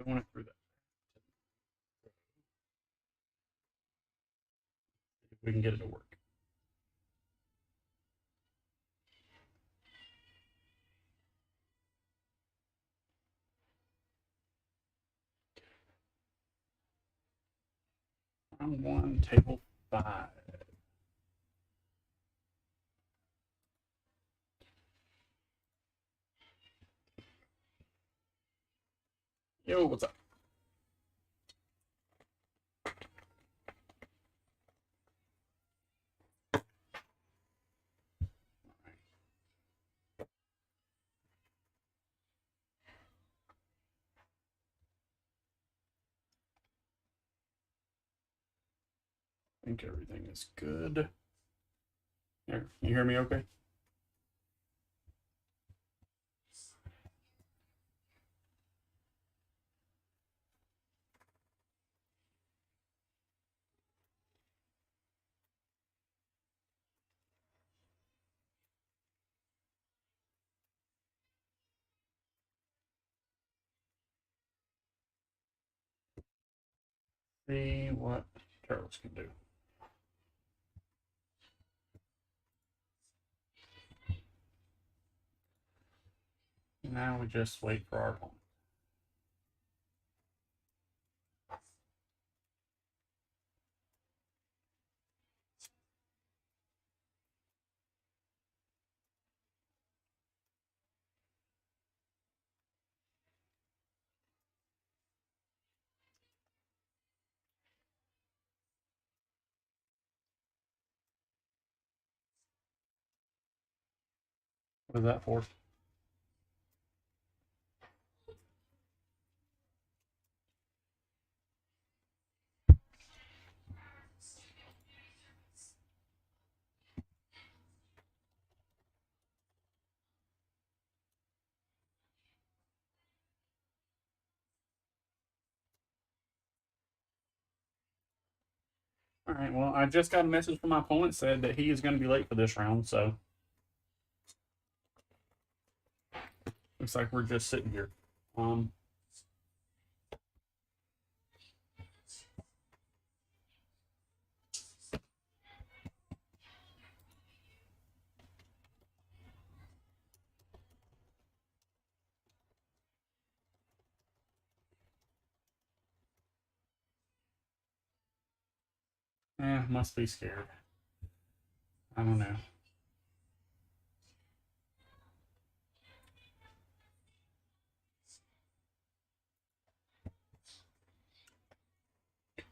Going it through that. If we can get it to work. Round 1, table 5. Yo, what's up? I think everything is good. Here, you hear me okay? See what turtles can do. Now we just wait for our opponent. What is that for? All right, well, I just got a message from my opponent said that he is going to be late for this round, so looks like we're just sitting here. Must be scared. I don't know.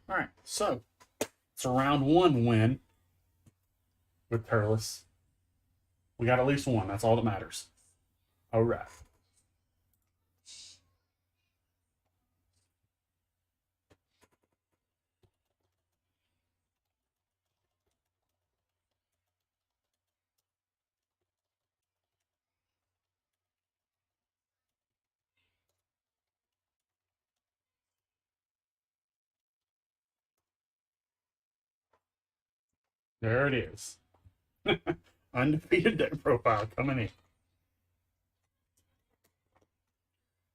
All right, so it's a round 1 win with Turles. We got at least one. That's all that matters. All right. There it is. Undefeated deck profile coming in. If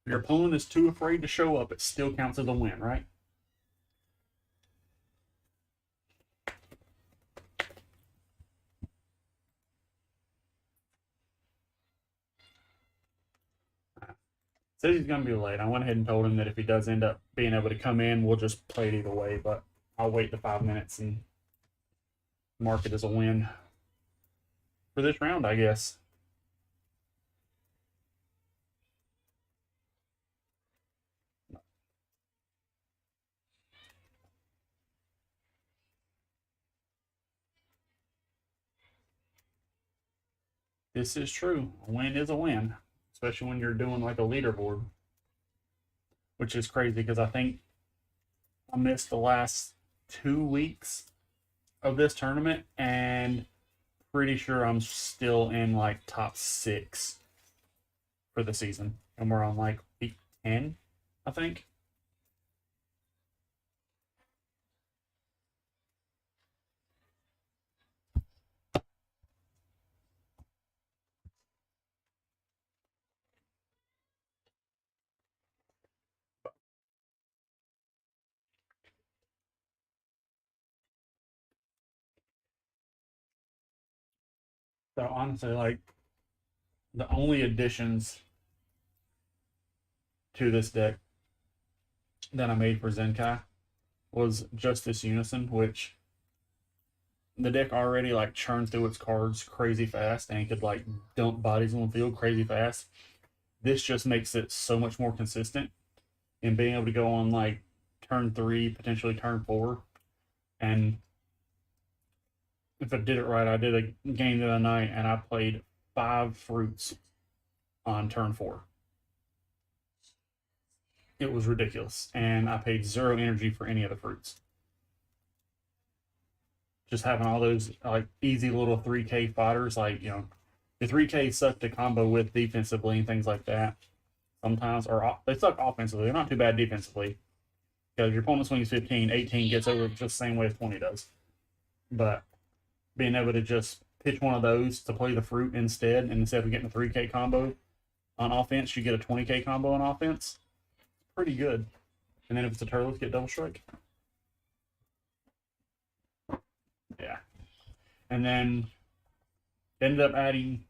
your opponent is too afraid to show up, it still counts as a win, right? Says he's going to be late. I went ahead and told him that if he does end up being able to come in, we'll just play it either way, but I'll wait the 5 minutes and mark it as a win for this round, I guess. This is true. A win is a win, especially when you're doing like a leaderboard, which is crazy because I think I missed the last 2 weeks of this tournament and pretty sure I'm still in like top 6 for the season. And we're on like week 10, I think. So honestly, like the only additions to this deck that I made for Zenkai was just this Unison, which the deck already like churned through its cards crazy fast and could like dump bodies on the field crazy fast. This just makes it so much more consistent in being able to go on like turn 3, potentially turn 4. And if I did it right, I did a game the other night and I played 5 fruits on turn 4. It was ridiculous. And I paid 0 energy for any of the fruits. Just having all those like easy little 3K fighters, like, you know, the 3K suck to combo with defensively and things like that sometimes, or they suck offensively. They're not too bad defensively because your opponent swings 15, 18 gets over just the same way as 20 does. But being able to just pitch one of those to play the fruit instead, and instead of getting a 3K combo on offense, you get a 20K combo on offense. Pretty good. And then if it's a Turles, get double strike. Yeah. And then ended up adding,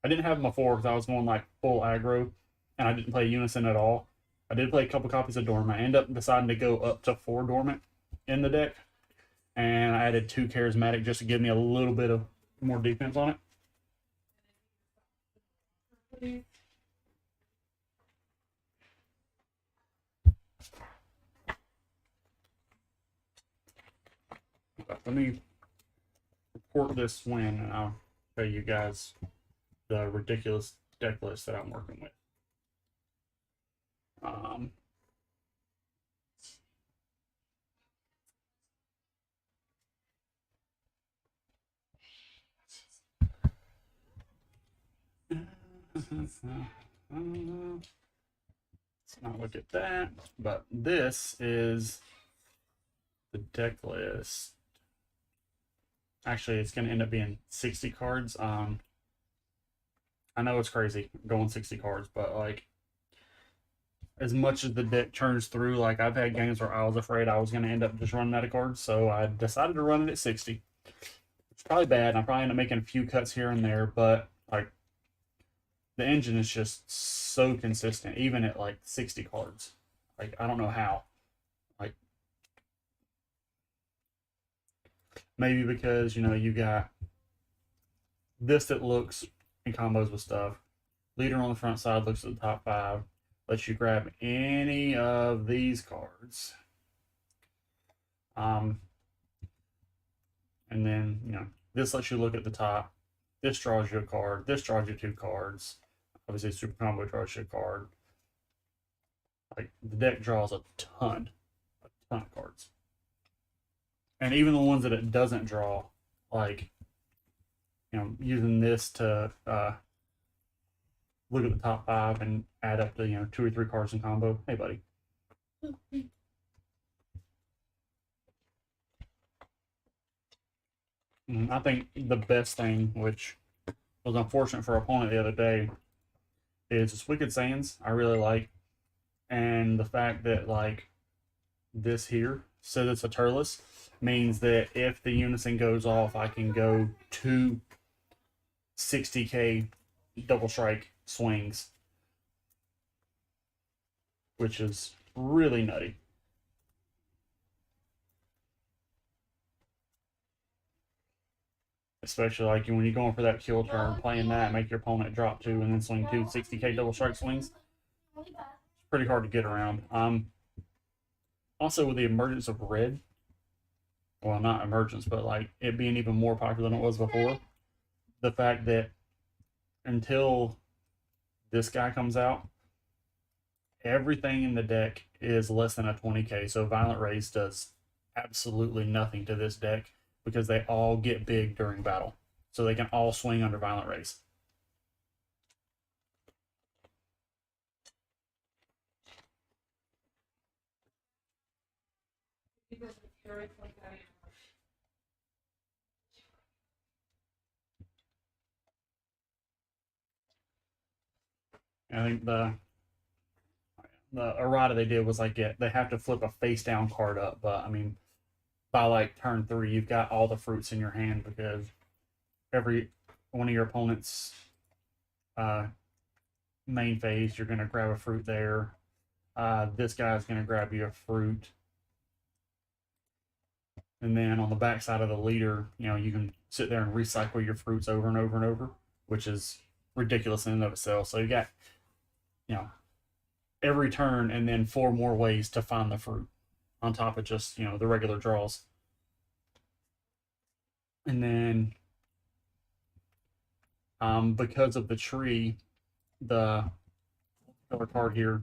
I didn't have them before because I was going like full aggro and I didn't play Unison at all. I did play a couple copies of Dormant. I ended up deciding to go up to 4 Dormant in the deck. And I added 2 Charismatic just to give me a little bit of more defense on it. Let me report this win and I'll show you guys the ridiculous deck list that I'm working with. Let's not look at that, but this is the deck list. Actually, it's going to end up being 60 cards. I know it's crazy going 60 cards, but like as much as the deck churns through, like I've had games where I was afraid I was going to end up just running out of cards, so I decided to run it at 60. It's probably bad, and I probably end up making a few cuts here and there, but like the engine is just so consistent, even at like 60 cards. Like I don't know how. Like maybe because, you know, you got this that looks in combos with stuff. Leader on the front side looks at the top 5. Lets you grab any of these cards. And then, you know, this lets you look at the top. This draws you a card. This draws you 2 cards. Obviously, Super Combo draws you a card. Like, the deck draws a ton of cards. And even the ones that it doesn't draw, like, you know, using this to look at the top 5 and add up to, you know, 2 or 3 cards in combo. Hey, buddy. I think the best thing, which was unfortunate for our opponent the other day, is this Wicked Sands. I really like, and the fact that like this here says it's a Turles means that if the Unison goes off, I can go 2 60K double strike swings, which is really nutty. Especially like when you're going for that kill turn, playing that, make your opponent drop 2 and then swing 2 60K double strike swings. It's pretty hard to get around. Also with the emergence of red, well, not emergence, but like it being even more popular than it was before, the fact that until this guy comes out, everything in the deck is less than a 20K. So Violent Raise does absolutely nothing to this deck because they all get big during battle. So they can all swing under Violent Raise. I think the errata they did was like they have to flip a face down card up, but I mean by like turn 3 you've got all the fruits in your hand because every one of your opponent's main phase, you're going to grab a fruit there. This guy's going to grab you a fruit. And then on the back side of the leader, you know, you can sit there and recycle your fruits over and over and over, which is ridiculous in and of itself. So you got, you know, every turn and then 4 more ways to find the fruit on top of just, you know, the regular draws. And then because of the tree, the other card here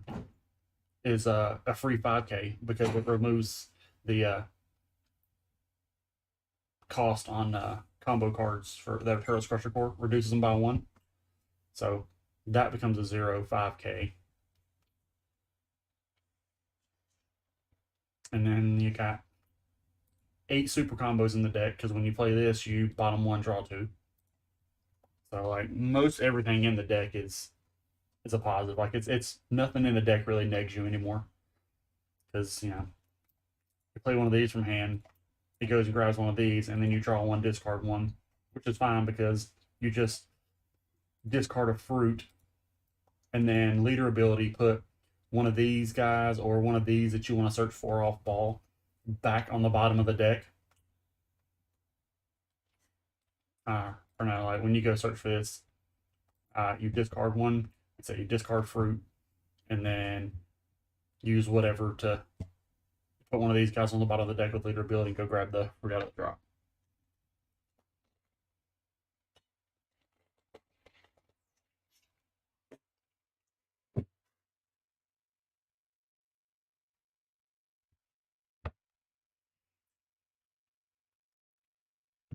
is a free 5K because it removes the cost on combo cards for that Turles Crusher Core, reduces them by 1. So that becomes a 0 5K. And then you got 8 super combos in the deck because when you play this, you bottom 1, draw 2. So like most everything in the deck is a positive. Like it's nothing in the deck really negs you anymore. Because, you know, you play one of these from hand, he goes and grabs one of these, and then you draw 1, discard 1, which is fine because you just discard a fruit, and then leader ability, put one of these guys or one of these that you want to search for off ball back on the bottom of the deck. Or no, like when you go search for this, you discard 1, so you discard fruit, and then use whatever to put one of these guys on the bottom of the deck with leader ability and go grab the fruit out of the drop.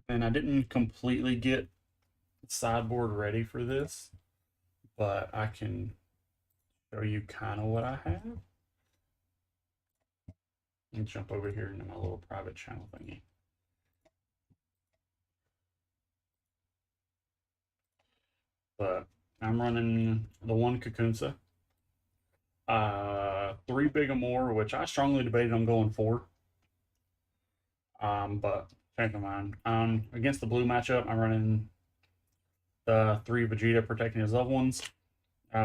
And I didn't completely get sideboard ready for this, but I can show you kind of what I have. And jump over here into my little private channel thingy. But I'm running the 1 Kakunsa, 3 Bigamore, which I strongly debated on going 4. But change my mind. Against the blue matchup, I'm running the 3 Vegeta protecting his loved ones,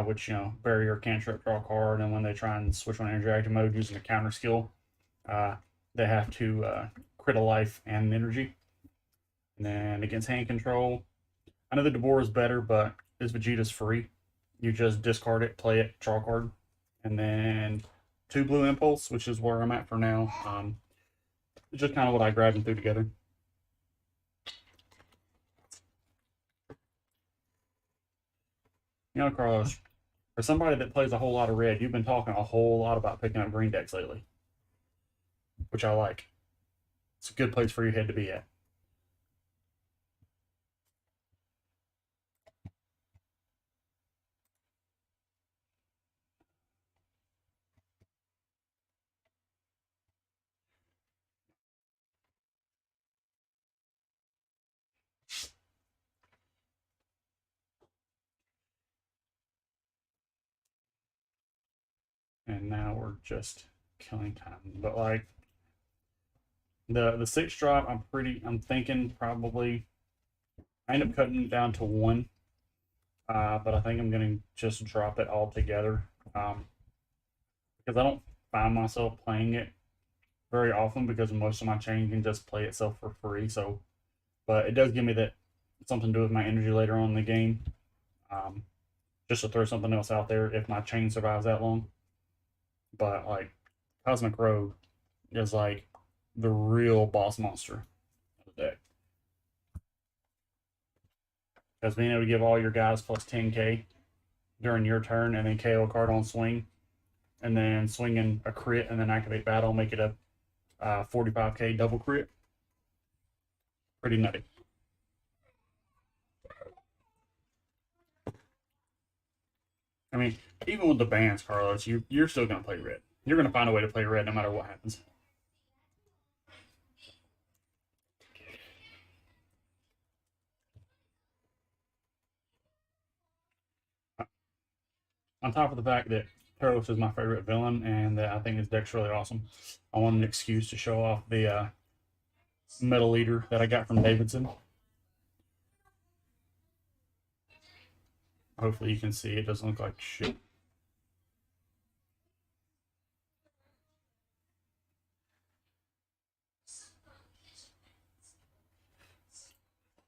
which, you know, barrier, cantrip, draw a card, and when they try and switch on energy active mode using a counter skill, they have to crit a life and energy. And then against hand control, I know the Devore is better, but this Vegeta's free. You just discard it, play it, draw a card. And then 2 blue impulse, which is where I'm at for now. It's just kind of what I grabbed and threw together. You know, Carlos, for somebody that plays a whole lot of red, you've been talking a whole lot about picking up green decks lately, which I like. It's a good place for your head to be at. And now we're just killing time. But like the 6 drop, I'm thinking probably I end up cutting it down to 1. But I think I'm gonna just drop it all together. Because I don't find myself playing it very often because most of my chain can just play itself for free. So, but it does give me that something to do with my energy later on in the game. Just to throw something else out there if my chain survives that long. But like Cosmic Rogue is like the real boss monster of the deck. Because being able to give all your guys plus 10k during your turn and then KO a card on swing, and then swinging a crit and then activate battle, make it a 45k double crit. Pretty nutty. I mean, even with the bans, Carlos, you're still going to play red. You're going to find a way to play red no matter what happens. On top of the fact that Turles is my favorite villain and that I think his deck's really awesome, I want an excuse to show off the Metal Leader that I got from Davidson. Hopefully you can see it doesn't look like shit.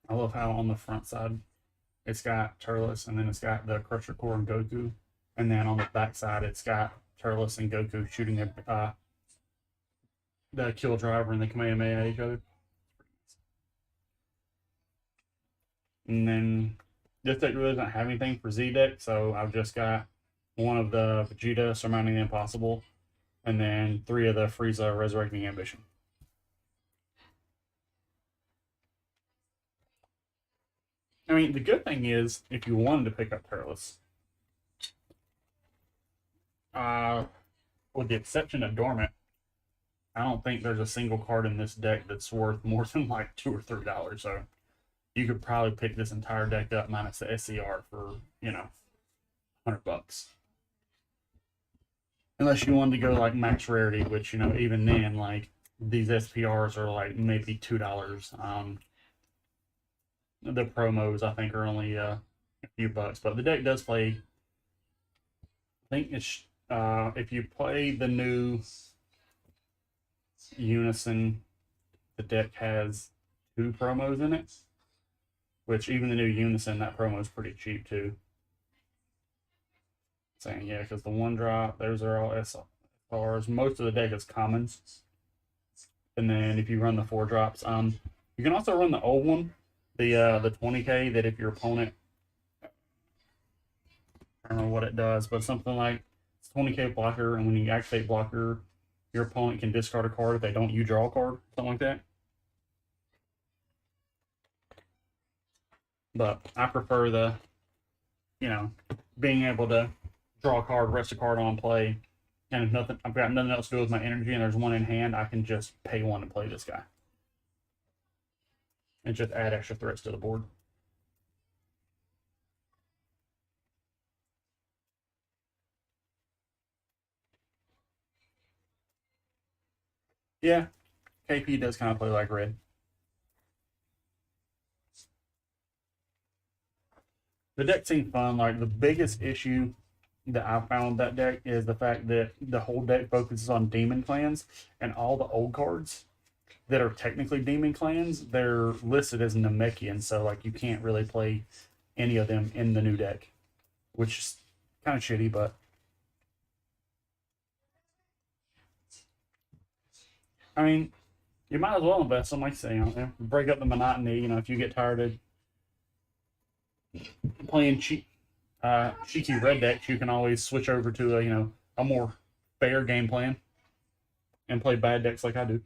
I love how on the front side it's got Turles, and then it's got the Crusher Core and Goku, and then on the back side it's got Turles and Goku shooting the Kill Driver and the Kamehameha at each other. And then this deck really doesn't have anything for Z deck, so I've just got one of the Vegeta surmounting the Impossible, and then 3 of the Frieza resurrecting Ambition. I mean, the good thing is, if you wanted to pick up Turles, with the exception of Dormant, I don't think there's a single card in this deck that's worth more than like $2 or $3. So you could probably pick this entire deck up minus the SCR for, you know, $100. Unless you wanted to go like max rarity, which, you know, even then, like these SPRs are like maybe $2. The promos I think are only a few bucks, but the deck does play. I think it's if you play the new Unison, the deck has 2 promos in it, which even the new Unison, that promo is pretty cheap too. Saying yeah, because the 1-drop, those are all SRs. Most of the deck is commons, and then if you run the 4-drops, you can also run the old one, the 20k. That if your opponent, I don't know what it does, but something like it's 20k blocker, and when you activate blocker, your opponent can discard a card. If they don't, you draw a card, something like that. But I prefer the, you know, being able to draw a card, rest a card on play, and if nothing, I've got nothing else to do with my energy, and there's one in hand, I can just pay 1 to play this guy, and just add extra threats to the board. Yeah, KP does kind of play like red. The deck seemed fun. Like the biggest issue that I found with that deck is the fact that the whole deck focuses on demon clans, and all the old cards that are technically demon clans, they're listed as Namekian, so like you can't really play any of them in the new deck, which is kind of shitty, but I mean, you might as well invest them, like I say, you know, break up the monotony. You know, if you get tired of playing cheeky red decks, you can always switch over to a, you know, a more fair game plan and play bad decks like I do.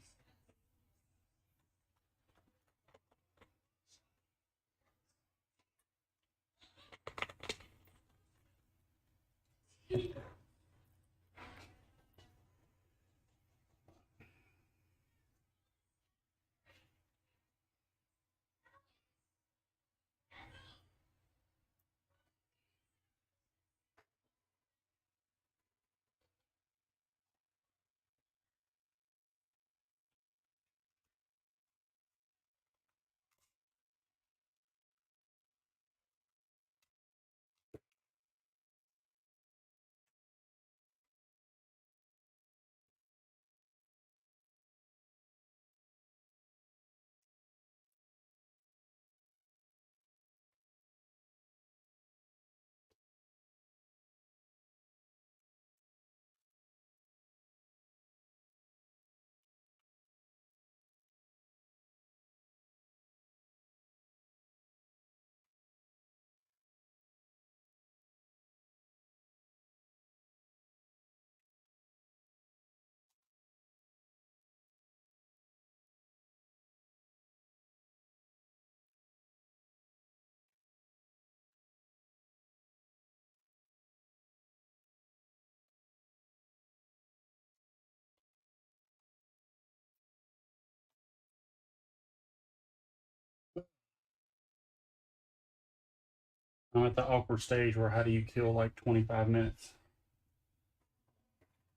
I'm at the awkward stage where how do you kill like 25 minutes?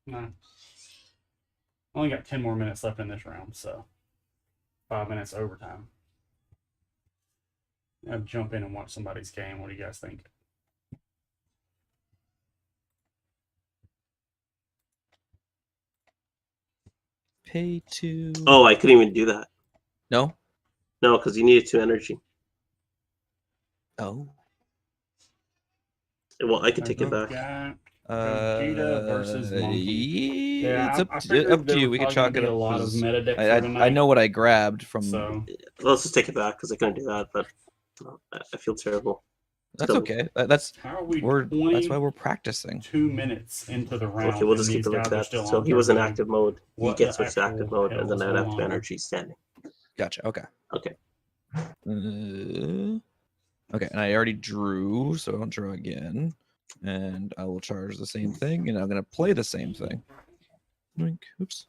No. Only got 10 more minutes left in this round, so 5 minutes overtime. I'll jump in and watch somebody's game. What do you guys think? Pay 2. Oh, I couldn't even do that. No? No, because you needed 2 energy. Oh. Well, I could take it back. Gogeta versus Monkey. Yeah, It's I up figured to there you. was We can probably gonna chalk it be up. a lot of 'cause meta decks here I tonight. know what I grabbed from. So Let's just take it back because I couldn't do that. But I feel terrible. That's okay. That's how are we that's why we're practicing. 2 minutes into the round. Okay, we'll and just keep these it like guys are that. still So on he was in third active mode. He What gets the switched to active actual mode, and hell then is I'd have going to on? energy standing. Gotcha. Okay. Okay. Okay, and I already drew, so I'll draw again. And I will charge the same thing, and I'm going to play the same thing. Doink. Oops.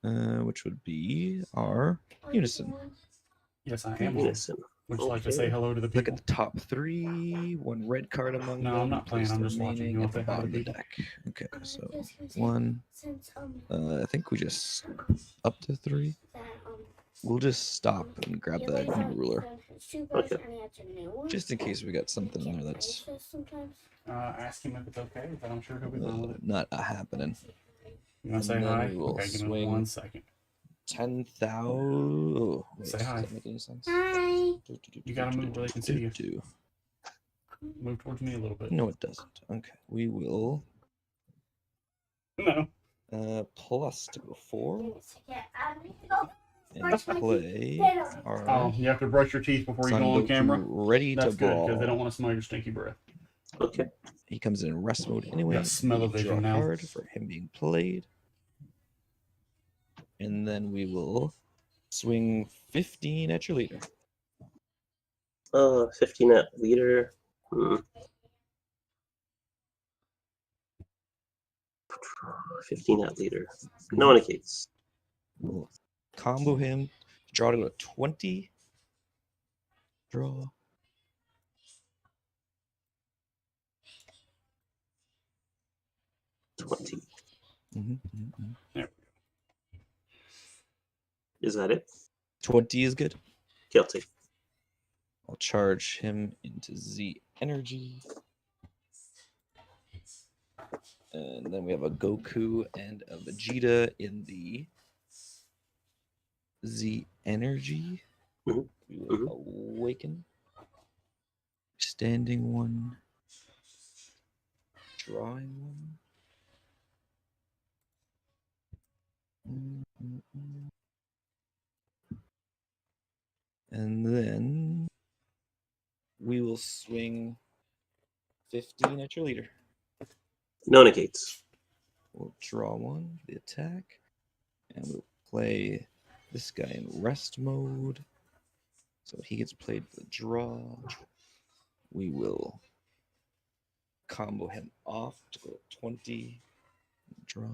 Which would be our Unison. Yes, I am. Unison. Would you like to say hello to the Look people? at the top 3. 1 red card among them. No, I'm not playing. Place I'm the just watching. remaining You at want the to say hi to bottom of the people? deck. Okay, so 1. I think we just up to 3. We'll just stop and grab that cube ruler. Okay. Just in case we got something in there that's Ask him if it's okay, but I'm sure he'll be fine with it. not happening. You want to say And then hi? we will Okay, give me swing 1 second. 10,000. Oh, Say does hi. that make any sense? Hi. You gotta move where they can see you. Do. Move towards me a little bit. No, it doesn't. Okay, we will. No. Plus to go 4. And play our. Oh, you have to brush your teeth before you go on Son camera? Goku ready That's to good, brawl. because they don't want to smell your stinky breath. Okay. He comes in rest mode anyway. Got smell-o-vision Draw a now. card for him being played. And then we will swing 15 at your leader. 15 at leader. 15 at leader. No indicates. We'll combo him. Draw to a 20. Draw. There. Is that it? 20 is good. Okay, I'll take. I'll charge him into Z energy. And then we have a Goku and a Vegeta in the Z energy. Mhm. We will awaken. Standing 1. Drawing 1. And then we will swing 15 at your leader. No negates. We'll draw 1 for the attack. And we'll play this guy in rest mode. So he gets played for the draw. We will combo him off to go 20. Draw.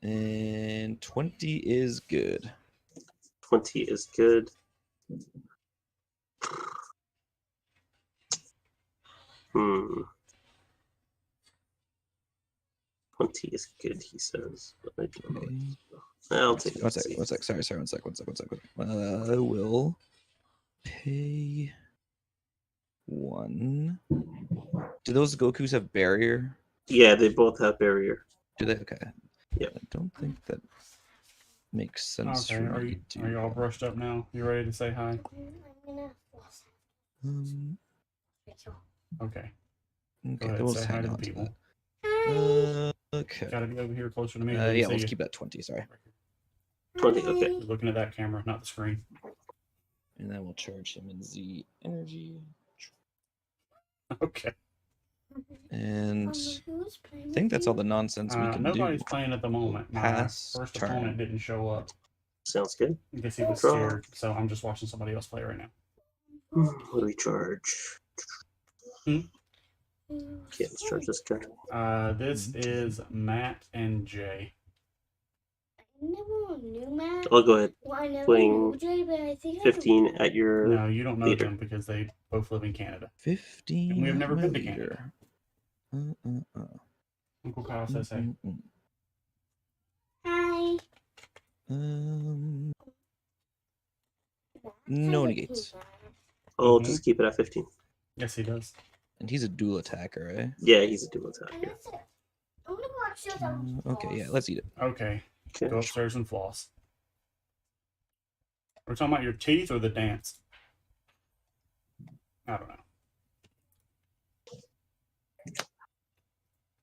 And 20 is good. 20 is good. Hmm. 20 is good, he says. But I'll take it. One sec. Sorry. One sec. I will pay 1. Do those Gokus have barrier? Yeah, they both have barrier. Do they? Okay. Yeah. I don't think that makes sense. Okay, for are me you all brushed up now? You ready to say hi? Okay. Go ahead, we'll say just hi hang to the on to people. that. Okay. Gotta be over here closer to me. Yeah, we'll keep that 20. Sorry. 20, okay. You're looking at that camera, not the screen. And then we'll charge him in Z energy. Okay. And I think that's all the nonsense we can nobody's do. playing at the moment. My Pass first turn. opponent didn't show up. Sounds good. I guess he was Draw. scared, so I'm just watching somebody else play right now. What do we charge? Okay, let's charge this guy. This is Matt and Jay. I'll go ahead. Swing 15 at your. No, you don't know leader. them because they both live in Canada. 15. And we've never my been to leader. Uncle Kyle says hey. Hi. No negates. I'll just keep it at 15. Yes, he does. And he's a dual attacker, right? Yeah, he's a dual attacker. Okay, yeah, let's eat it. Okay. Okay. Go upstairs and floss. We're talking about your teeth or the dance? I don't know.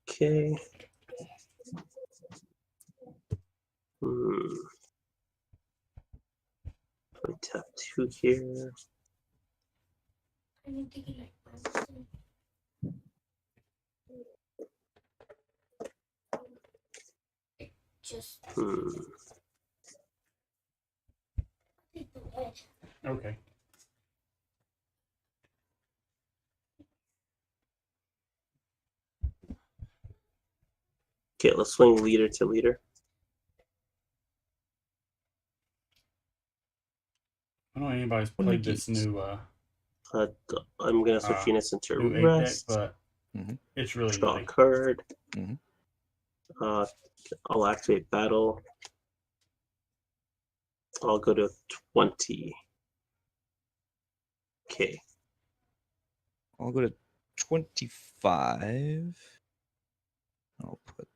Okay. Hmm. Play tap 2 here. Hmm. Okay. Okay, let's swing leader to leader. I don't know anybody's What are the played this keys? new I'm gonna switch units into new 8 deck, rest. but Mhm. it's really Draw a nutty. card. Mhm. I'll activate battle. I'll go to 20. Okay. I'll go to 25. I'll put.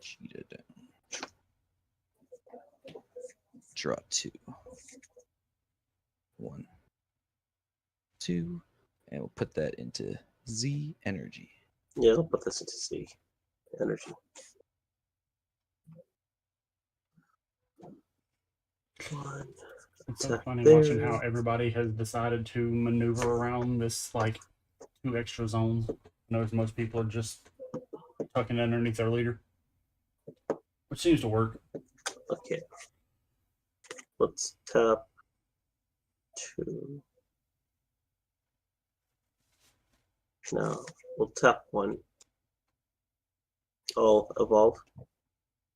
Cheetah down. Draw 2. 1, 2, and we'll put that into Z energy. Yeah, I'll put this into C. Energy. One. It's so Attack funny there. watching how everybody has decided to maneuver around this like 2 extra zones. I notice most people are just tucking underneath their leader, which seems to work. Okay. Let's tap 2. Now we'll tap 1. I'll evolve.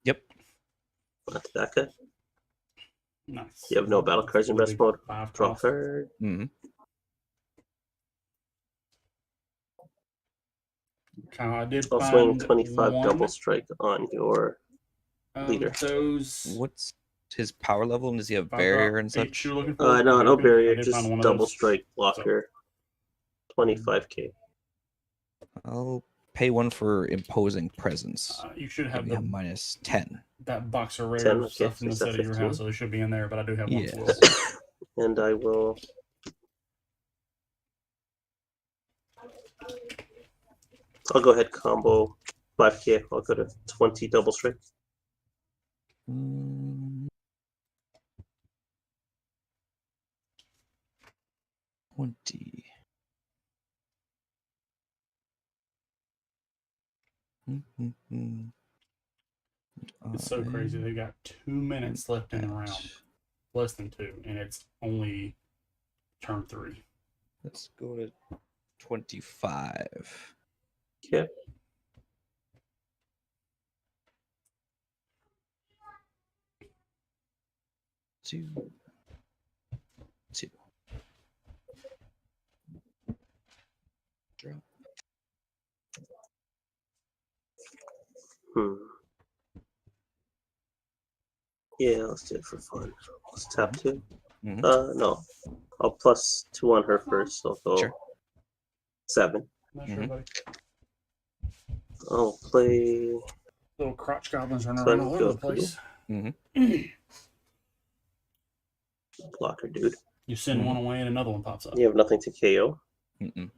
Yep. Onto that guy. Nice. You have no battle cards in Really rest mode. 5 Draw toss. card. Mm-hmm. I did I'll swing find 25 one double strike on your leader. those What's his power level, and does he have 5 barrier drop and 8s such? you're looking for. No, no I barrier, did just find one of double those. strike blocker. 25k. I'll pay 1 for imposing presence. You should Give have me a the minus 10. that box of rare 10, okay, stuff in so the is set that of your 15? house, so they should be in there. But I do have one Yes. full. And I will. I'll go ahead combo 5k. I'll go to 20 double strike. 20. It's so crazy. They got 2 minutes left in the round, less than 2, and it's only turn 3. Let's go to 25. Okay. Two. Drop. Yeah, let's do it for fun. Let's tap 2. Mm-hmm. No. I'll plus 2 on her first, so I'll go Sure. 7. Not sure, buddy. I'll play. Little crotch goblins running So around all over the Goku. place. Blocker, dude. You send one away and another one pops up. You have nothing to KO. Mm-mm.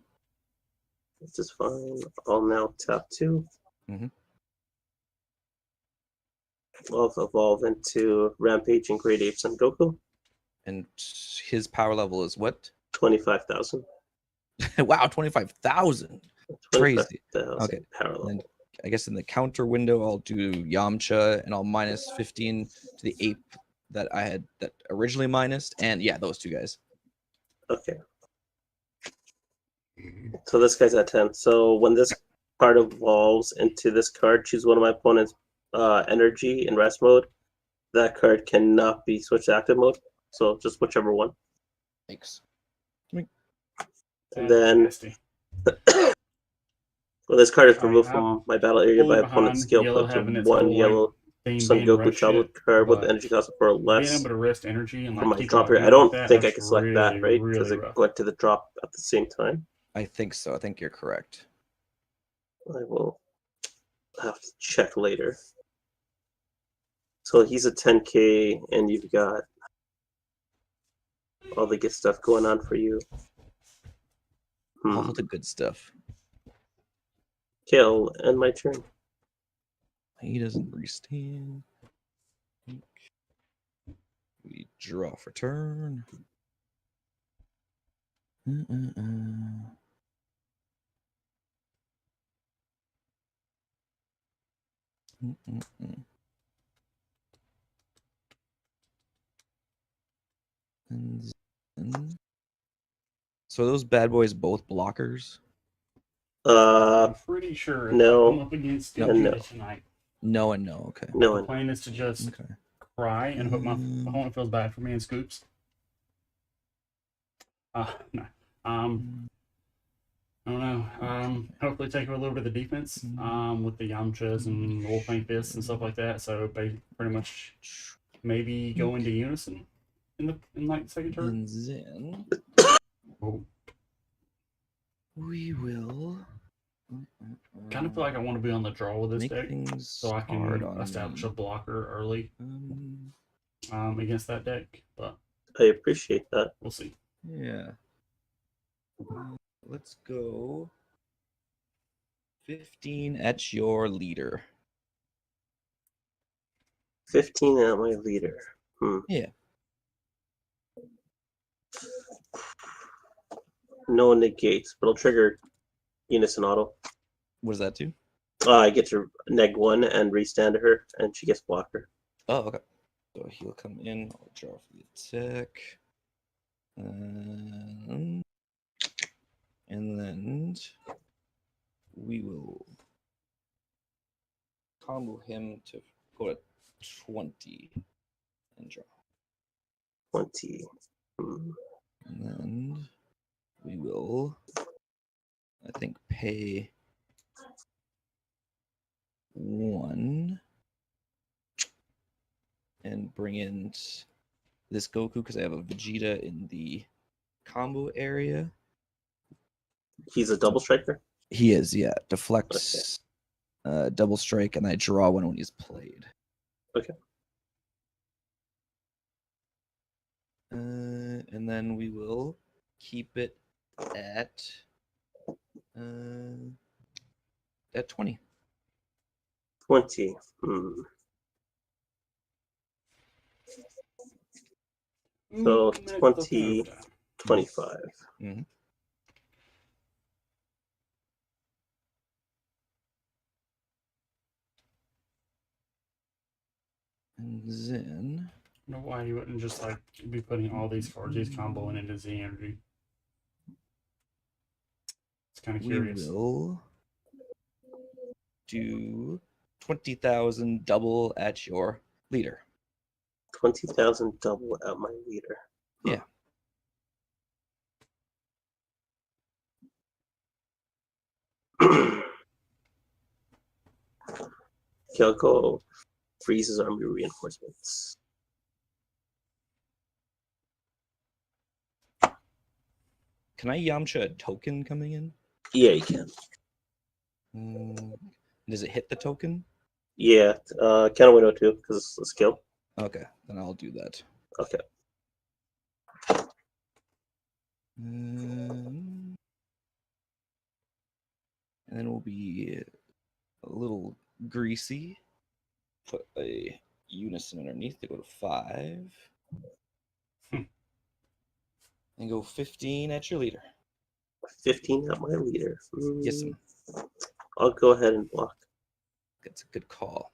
This is fine. I'll now tap 2. I'll evolve into Rampage and Great Apes and Goku. And his power level is what? 25,000. Wow, 25,000. Crazy. 25,000 Okay. power level. Then I guess in the counter window, I'll do Yamcha, and I'll minus 15 to the ape that I had that originally minused, and yeah, those 2 guys. Okay. So this guy's at 10. So when this card evolves into this card, choose one of my opponent's energy in rest mode. That card cannot be switched to active mode. So just whichever one. Thanks. And then when this card is removed from my battle area by opponent's skill, yellow put having its one whole, yellow theme Son being Goku rush tablet shit, card with the but energy cost of 4 being less able to rest energy and from like my keep drop on here. I going like don't that, think I that's can select that, really, right? Because really it rough. went to the drop at the same time. I think so. I think you're correct. I will have to check later. So he's a 10k, and you've got all the good stuff going on for you. All the good stuff. Okay, I'll end my turn. He doesn't restand. We draw for turn. And then... So are those bad boys both blockers? I'm pretty sure if no. I come up against No. Vegeta No. tonight, No and no. Okay. No, the and plan is to just Okay. cry and hope my opponent feels bad for me and scoops. No. I don't know. Hopefully take a little bit of the defense with the Yamchas and Wolfang Fists and stuff like that. So pretty much maybe go into unison in like the second turn. And then Oh. we will Kind of feel like I want to be on the draw with this make deck, things so I hard can on establish me. a blocker early against that deck. But I appreciate that. we'll see. Yeah. Let's go 15 at your leader. 15 at my leader. Yeah. No negates, but I'll trigger Unison Auto. What does that do? I get to neg 1 and restand her, and she gets blocker. Oh, okay. So he'll come in. I'll draw for the attack. And then we will combo him to go to 20 and draw. 20. And then we will, I think, pay 1 and bring in this Goku because I have a Vegeta in the combo area. He's a double striker? He is, yeah. Deflects, double strike, and I draw one when he's played. Okay. And then we will keep it at 20. 20. So 20, 25. Mm-hmm. And then I don't know why you wouldn't just like be putting all these cards, these comboing into Z energy. It's kind of curious. we will do 20,000 double at your leader. 20,000 double at my leader. Yeah. Okay, I'll go freezes army reinforcements. Can I Yamcha a token coming in? Yeah, you can. Does it hit the token? Yeah, can window too, because it's a skill. Okay, then I'll do that. Okay. And then we'll be a little greasy. Put a unison underneath to go to 5. And go 15 at your leader. 15 at my leader. Yes, sir. I'll go ahead and block. That's a good call.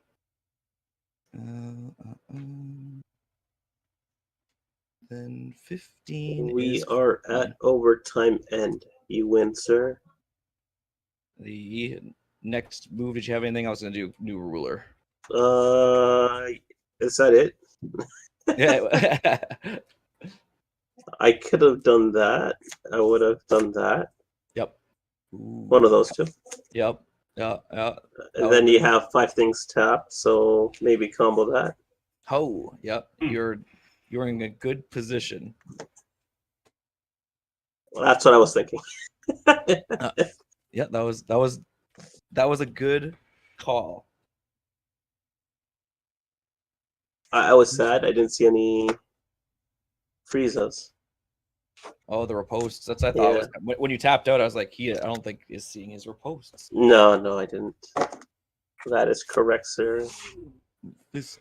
Then 15 We is are fine. at overtime end. You win, sir. The next move, did you have anything? I was going to do new ruler. Is that it? Yeah. I could have done that. I would have done that. Yep. One of those two. Yep. Yeah, yeah. And then you have 5 things tapped, so maybe combo that. Oh, yep. Hmm. You're in a good position. Well, that's what I was thinking. Yeah, that was a good call. I was sad I didn't see any Friezas. Oh, the reposts. That's what I thought Yeah. was when you tapped out. I was like, I don't think is seeing his reposts. No, I didn't. That is correct, sir.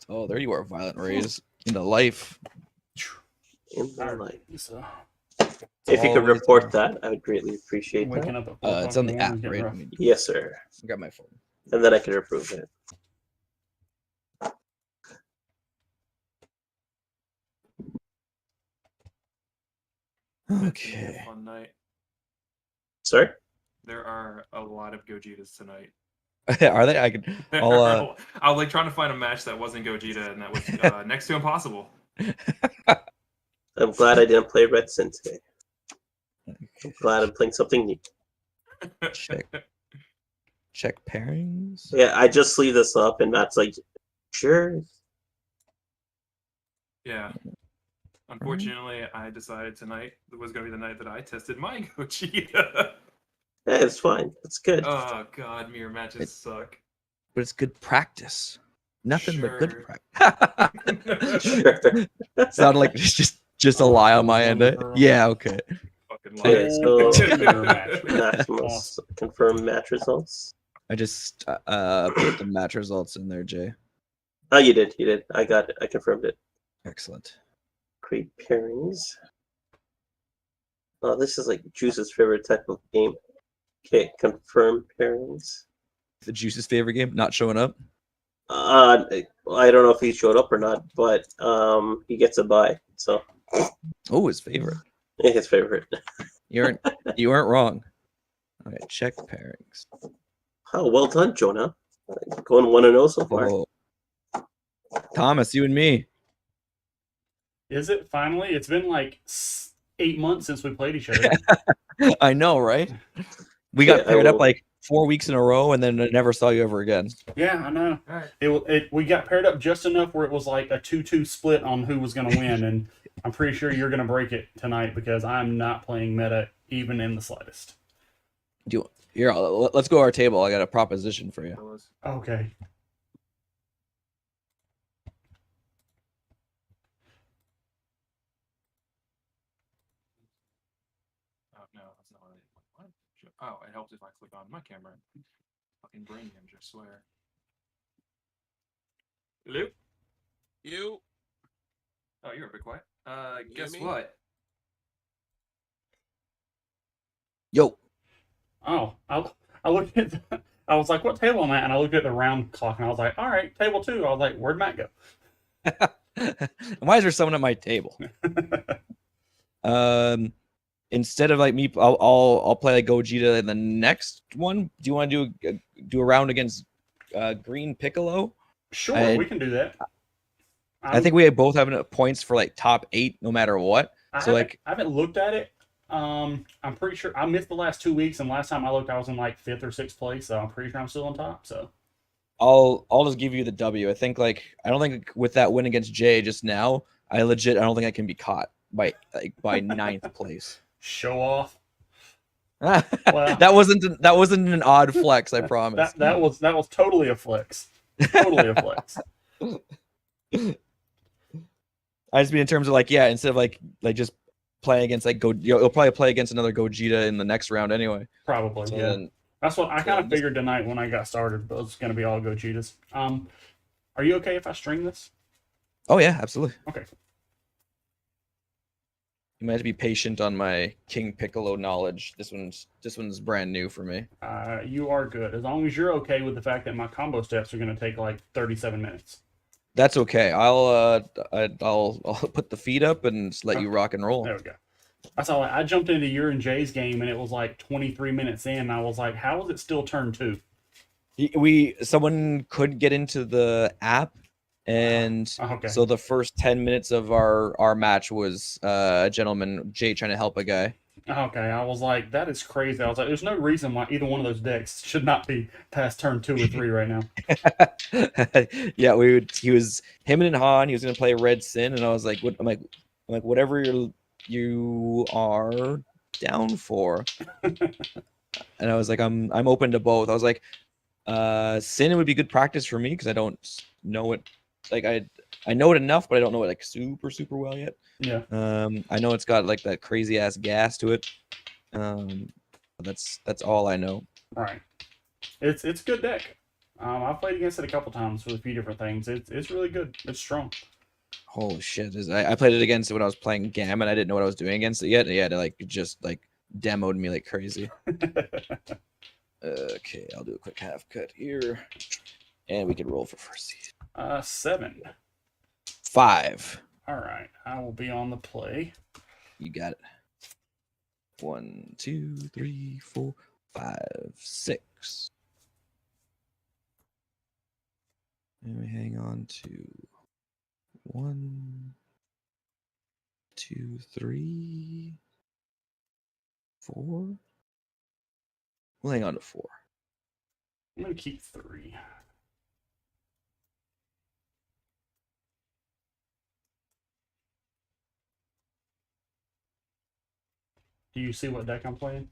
Oh, there you are, Violent Rays into life. In my Tired. life. So, If you could always report hard. that, I would greatly appreciate waking that. up at 4 o'clock It's on in the morning app, is getting right? rough. I mean, Yes, sir. I got my phone. And then I can approve it. It's gonna be Okay. a fun night. Sorry? There are a lot of Gojitas tonight. Are they? I could. I'll. I was like trying to find a match that wasn't Gogeta, and that was next to impossible. I'm glad I didn't play Red Sin today. I'm glad I'm playing something new. Check pairings. Yeah, I just sleeve this up, and Matt's like, sure. Yeah. Unfortunately, I decided tonight was going to be the night that I tested my Gogeta. Yeah, it's fine. It's good. Oh god, mirror matches suck. But it's good practice. Nothing but good Sure. practice. Sure. Sounded like it's just a lie on my end. Yeah, okay. Fucking Okay, liar. so mirror match. Maximus confirm match results. I just put the match results in there, Jay. Oh, you did. I got it. I confirmed it. Excellent. Create pairings. Oh, this is like Juice's favorite type of game. Okay, confirm pairings. The Juice's favorite game, not showing up. I don't know if he showed up or not, but he gets a buy. So Oh, his favorite. his favorite. You weren't wrong. Okay, check pairings. Oh, well done, Jonah. Going 1-0 so far. Oh. Thomas, you and me. Is it finally? It's been like 8 months since we played each other. I know, right? We got Yeah, paired up like 4 weeks in a row, and then I never saw you ever again. Yeah, I know. Alright. We got paired up just enough where it was like a 2-2 split on who was going to win, and I'm pretty sure you're going to break it tonight because I'm not playing meta even in the slightest. Here, let's go to our table. I got a proposition for you. Fellas. Okay. Oh no, that's not what. Oh, it helps if I click on my camera. Fucking brain damage, I swear. Hello? You Oh, you're a bit quiet. You Guess me? what? Yo. Oh, I looked at I was like, what table am I at? And I looked at the round clock and I was like, all right, table 2. I was like, where'd Matt go? Why is there someone at my table? Instead of like me, I'll play like Gogeta in the next one. Do you want to do a round against Green Piccolo? Sure, we can do that. I think we both have enough points for like top 8 no matter what. I haven't looked at it. I'm pretty sure I missed the last 2 weeks, and last time I looked, I was in like 5th or 6th place. So I'm pretty sure I'm still on top. So I'll just give you the W. I don't think with that win against Jay just now, I don't think I can be caught by 9th place. Show off. Well, that wasn't an odd flex, I promise. that was totally a flex. Totally a flex. I just mean in terms of instead of like just playing against you'll probably play against another Gogeta in the next round anyway. Probably, So yeah. then, That's what I kind of figured tonight when I got started, but it's gonna be all Gogetas. Are you okay if I string this? oh yeah, absolutely. Okay. You might have to be patient on my King Piccolo knowledge. This one's brand new for me. You are good as long as you're okay with the fact that my combo steps are gonna take like 37 minutes. That's okay. I'll put the feet up and just let you rock and roll. There we go. That's all. I jumped into your and Jay's game, and it was like 23 minutes in. And I was like, "How is it still turn 2?" Someone could get into the app, and Okay. so the first 10 minutes of our match was a gentleman, Jay, trying to help a guy. Okay, I was like, that is crazy. I was like, there's no reason why either one of those decks should not be past turn 2 or 3 right now. Yeah, he was him and Han. He was gonna play Red Sin, and I was like, what? I'm like, whatever you are down for. And I was like, I'm open to both. I was like, Sin would be good practice for me because I don't know it. Like I know it enough, but I don't know it like super well yet. Yeah. I know it's got like that crazy ass gas to it. But that's all I know. Right. It's a good deck. I've played against it a couple times with a few different things. It's really good. It's strong. Holy shit! I played it against it when I was playing Gam, and I didn't know what I was doing against it yet. Yeah, it just demoed me like crazy. Okay, I'll do a quick half cut here, and we can roll for first seed. 7. 5. All right, I will be on the play. You got it. 1, 2, 3, 4, 5, 6. And we hang on to 1, 2, 3, 4. We'll hang on to 4. I'm gonna keep 3. Do you see what deck I'm playing?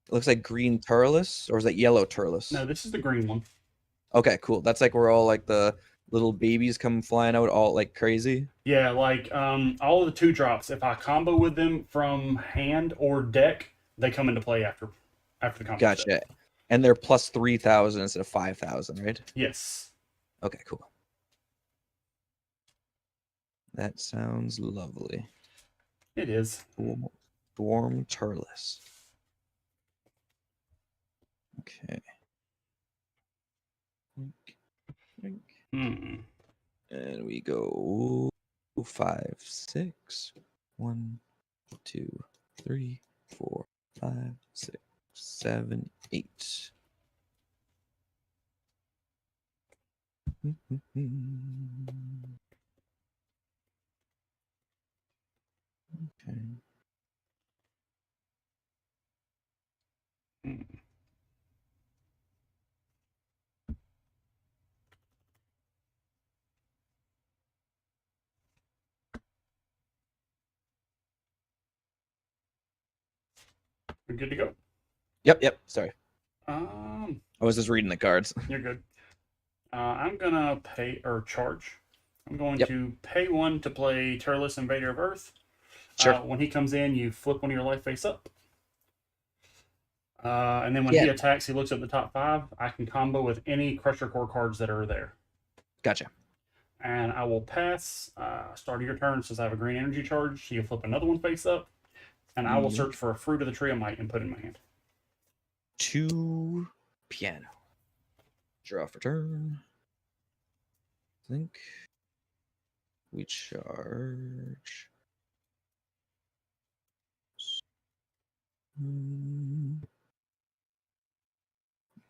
It looks like Green Turles, or is that Yellow Turles? No, this is the green one. Okay, cool. That's like where all like the little babies come flying out all like crazy. Yeah, like all of the 2-drops. If I combo with them from hand or deck, they come into play after the combo. Gotcha. Step. And they're plus 3,000 instead of 5,000, right? Yes. Okay, cool. That sounds lovely. It is. Storm Turles. Okay. Hmm. And we go 5, 6. 1, 2, 3, 4, 5, 6, 7, 8. Okay. Hmm. We're good to go. Yep. Sorry. I was just reading the cards. You're good. I'm gonna pay or charge. I'm going Yep. to pay 1 to play Turles Invader of Earth. Sure. When he comes in, you flip one of your life face up. And then when Yeah. he attacks, he looks at the top 5. I can combo with any Crusher Core cards that are there. Gotcha. And I will pass. Start of your turn, since I have a green energy charge, you flip another one face up. And I will search for a Fruit of the Tree of Might and put it in my hand. 2 piano. Draw for turn. I think we charge.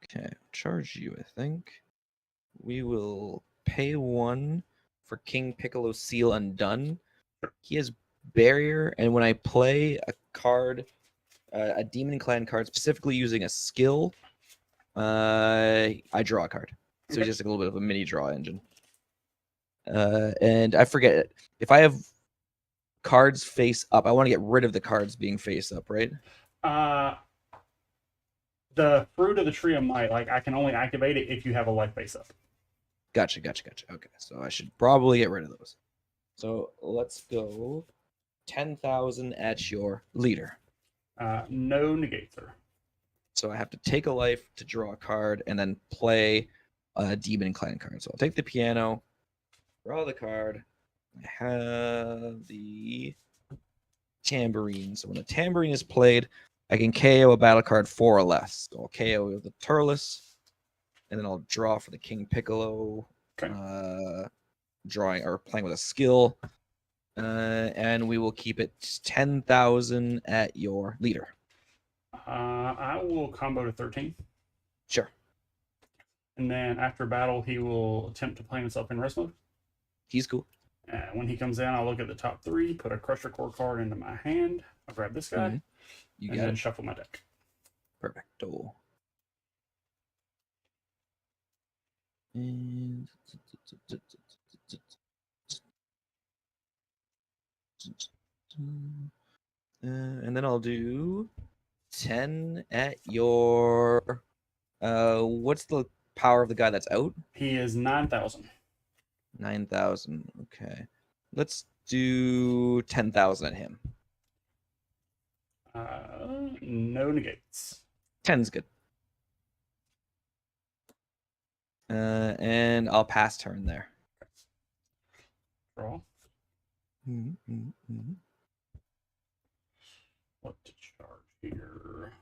Okay, charge you, I think. We will pay 1 for King Piccolo Seal Undone. He has Barrier, and when I play a card, a Demon Clan card, specifically using a skill, I draw a card. So Okay. just like a little bit of a mini draw engine. And I forget, if I have cards face up, I want to get rid of the cards being face up, right? The Fruit of the Tree of Might, like, I can only activate it if you have a life face up. Gotcha. Okay, so I should probably get rid of those. So let's go 10,000 at your leader. No negator. So I have to take a life to draw a card and then play a Demon Clan card. So I'll take the piano, draw the card. I have the tambourine. So when a tambourine is played, I can KO a battle card 4 or less. So I'll KO the Turles, and then I'll draw for the King Piccolo. Okay. Drawing or playing with a skill. And we will keep it 10,000 at your leader. I will combo to 13. Sure. And then after battle, he will attempt to play himself in rest mode. He's cool. When he comes in, I'll look at the top 3, put a Crusher Core card into my hand. I'll grab this guy Mhm. You and got then it. shuffle my deck. Perfecto. And and then I'll do 10 at your what's the power of the guy that's out? He is 9,000. 9,000. Okay. Let's do 10,000 at him. No negates. 10's good. And I'll pass turn there. Draw. Mm-hmm. What to charge here?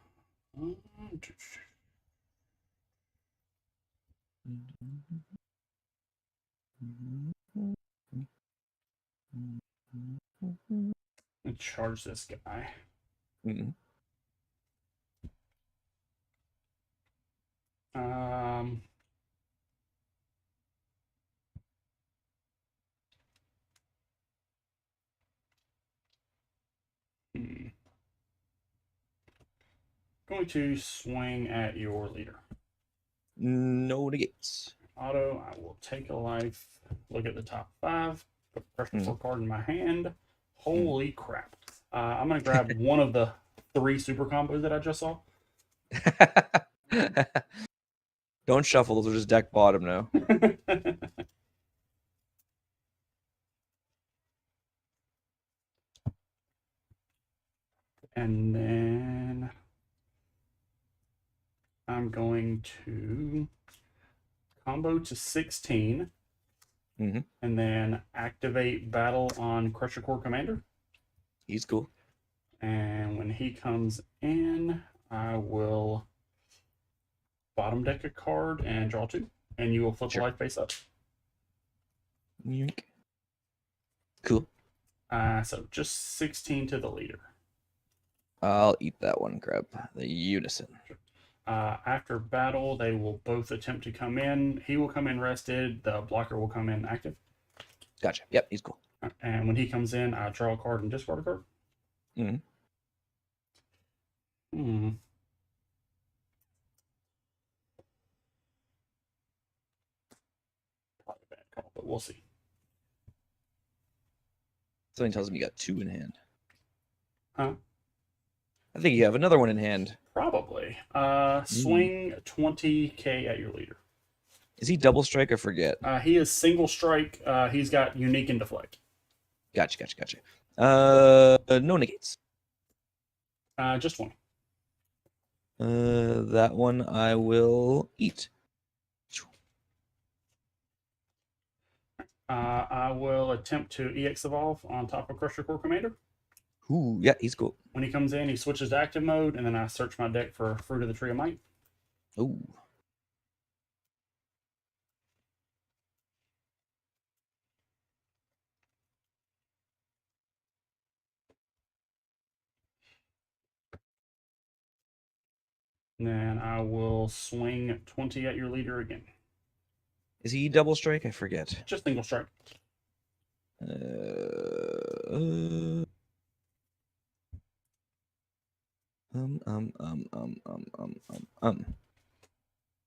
Let's charge this guy. Mm-hmm. Um, Going to swing at your leader. No negates. Auto, I will take a life, look at the top 5, put pressure for a card in my hand. Holy crap. I'm going to grab one of the 3 super combos that I just saw. Don't shuffle, those are just deck bottom now. And then I'm going to combo to 16. Mm-hmm. And then activate battle on Crusher Core Commander. He's cool. And when he comes in, I will bottom deck a card and draw 2. And you will flip Sure. a life face up. Yoink. Cool. So just 16 to the leader. I'll eat that one, grab the unison. After battle, they will both attempt to come in. He will come in rested. The blocker will come in active. Gotcha. Yep, he's cool. And when he comes in, I draw a card and discard a card. Mm-hmm. Probably a bad call, but we'll see. Something tells me you got 2 in hand. Huh? I think you have another one in hand. Probably. Swing 20k at your leader. Is he double strike? I forget. He is single strike. He's got unique and deflect. Gotcha. No negates. Just one. That one I will eat. I will attempt to EX Evolve on top of Crusher Core Commander. Ooh, yeah, he's cool. When he comes in, he switches to active mode, and then I search my deck for Fruit of the Tree of Might. Ooh. And then I will swing 20 at your leader again. Is he double strike? I forget. Just single strike.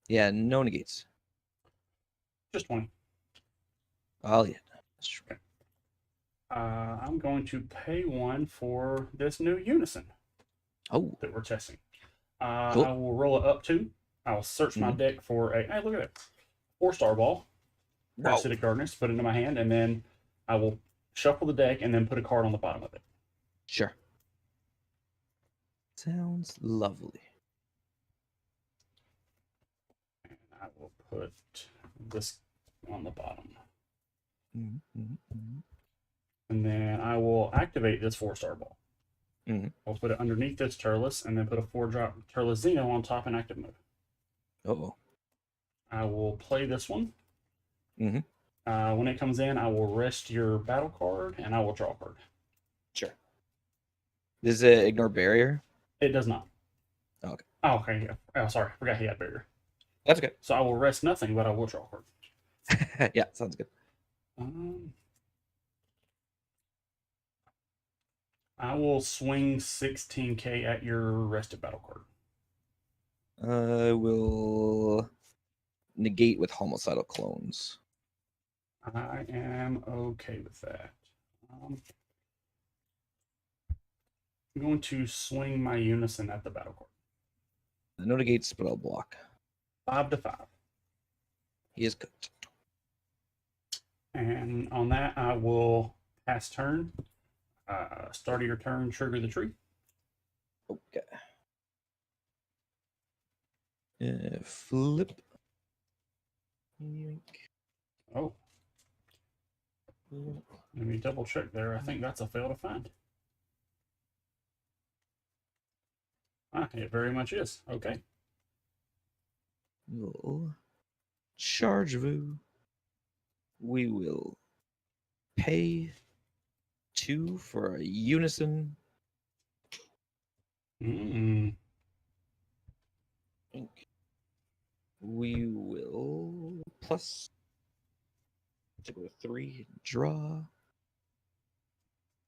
Yeah, no negates. Just 20. Oh yeah. I'm going to pay 1 for this new unison Oh, that we're testing. Cool. I will roll it up 2. I'll search my deck for a. Hey, look at that. 4-star ball. wow. Parasitic Darkness, put it into my hand, and then I will shuffle the deck and then put a card on the bottom of it. Sure. Sounds lovely. And I will put this on the bottom. And then I will activate this 4-star ball. I'll put it underneath this Turles and then put a 4-drop Turles Xeno on top in active mode. Uh-oh. I will play this one. Mhm. When it comes in, I will rest your battle card and I will draw a card. Sure. Does it ignore barrier? It does not. Oh, okay. Oh, okay. Yeah. Oh, sorry. I forgot he had barrier. That's okay. So I will rest nothing, but I will draw a card. Yeah, sounds good. I will swing 16k at your rested battle card. I will negate with homicidal clones. I am okay with that. I'm going to swing my unison at the battle card. No negates, but I'll block. 5 to 5. He is cooked. And on that, I will pass turn. Start of your turn, trigger the tree. Okay. Flip. Yoink. Oh, Yoink. let me double check there. I think that's a fail to find. It very much is. Okay. We'll charge vu. We will pay 2 for a unison. Mm. We will plus to go to 3, draw.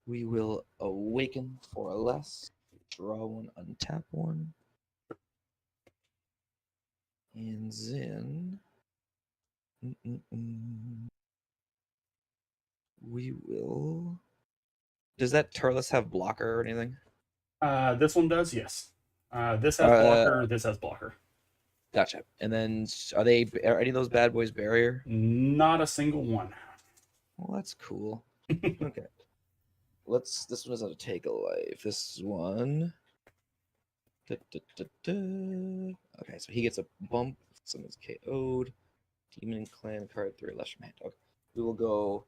We will awaken for a less. Draw 1, untap 1. And then we will. Does that Turles have blocker or anything? This one does, yes. This has blocker. This has blocker. Gotcha. And then are any of those bad boys barrier? Not a single one. Well, that's cool. Okay. This one doesn't take a life. This one. Okay, so he gets a bump. Someone's KO'd. Demon Clan card 3 less from hand. Okay. We will go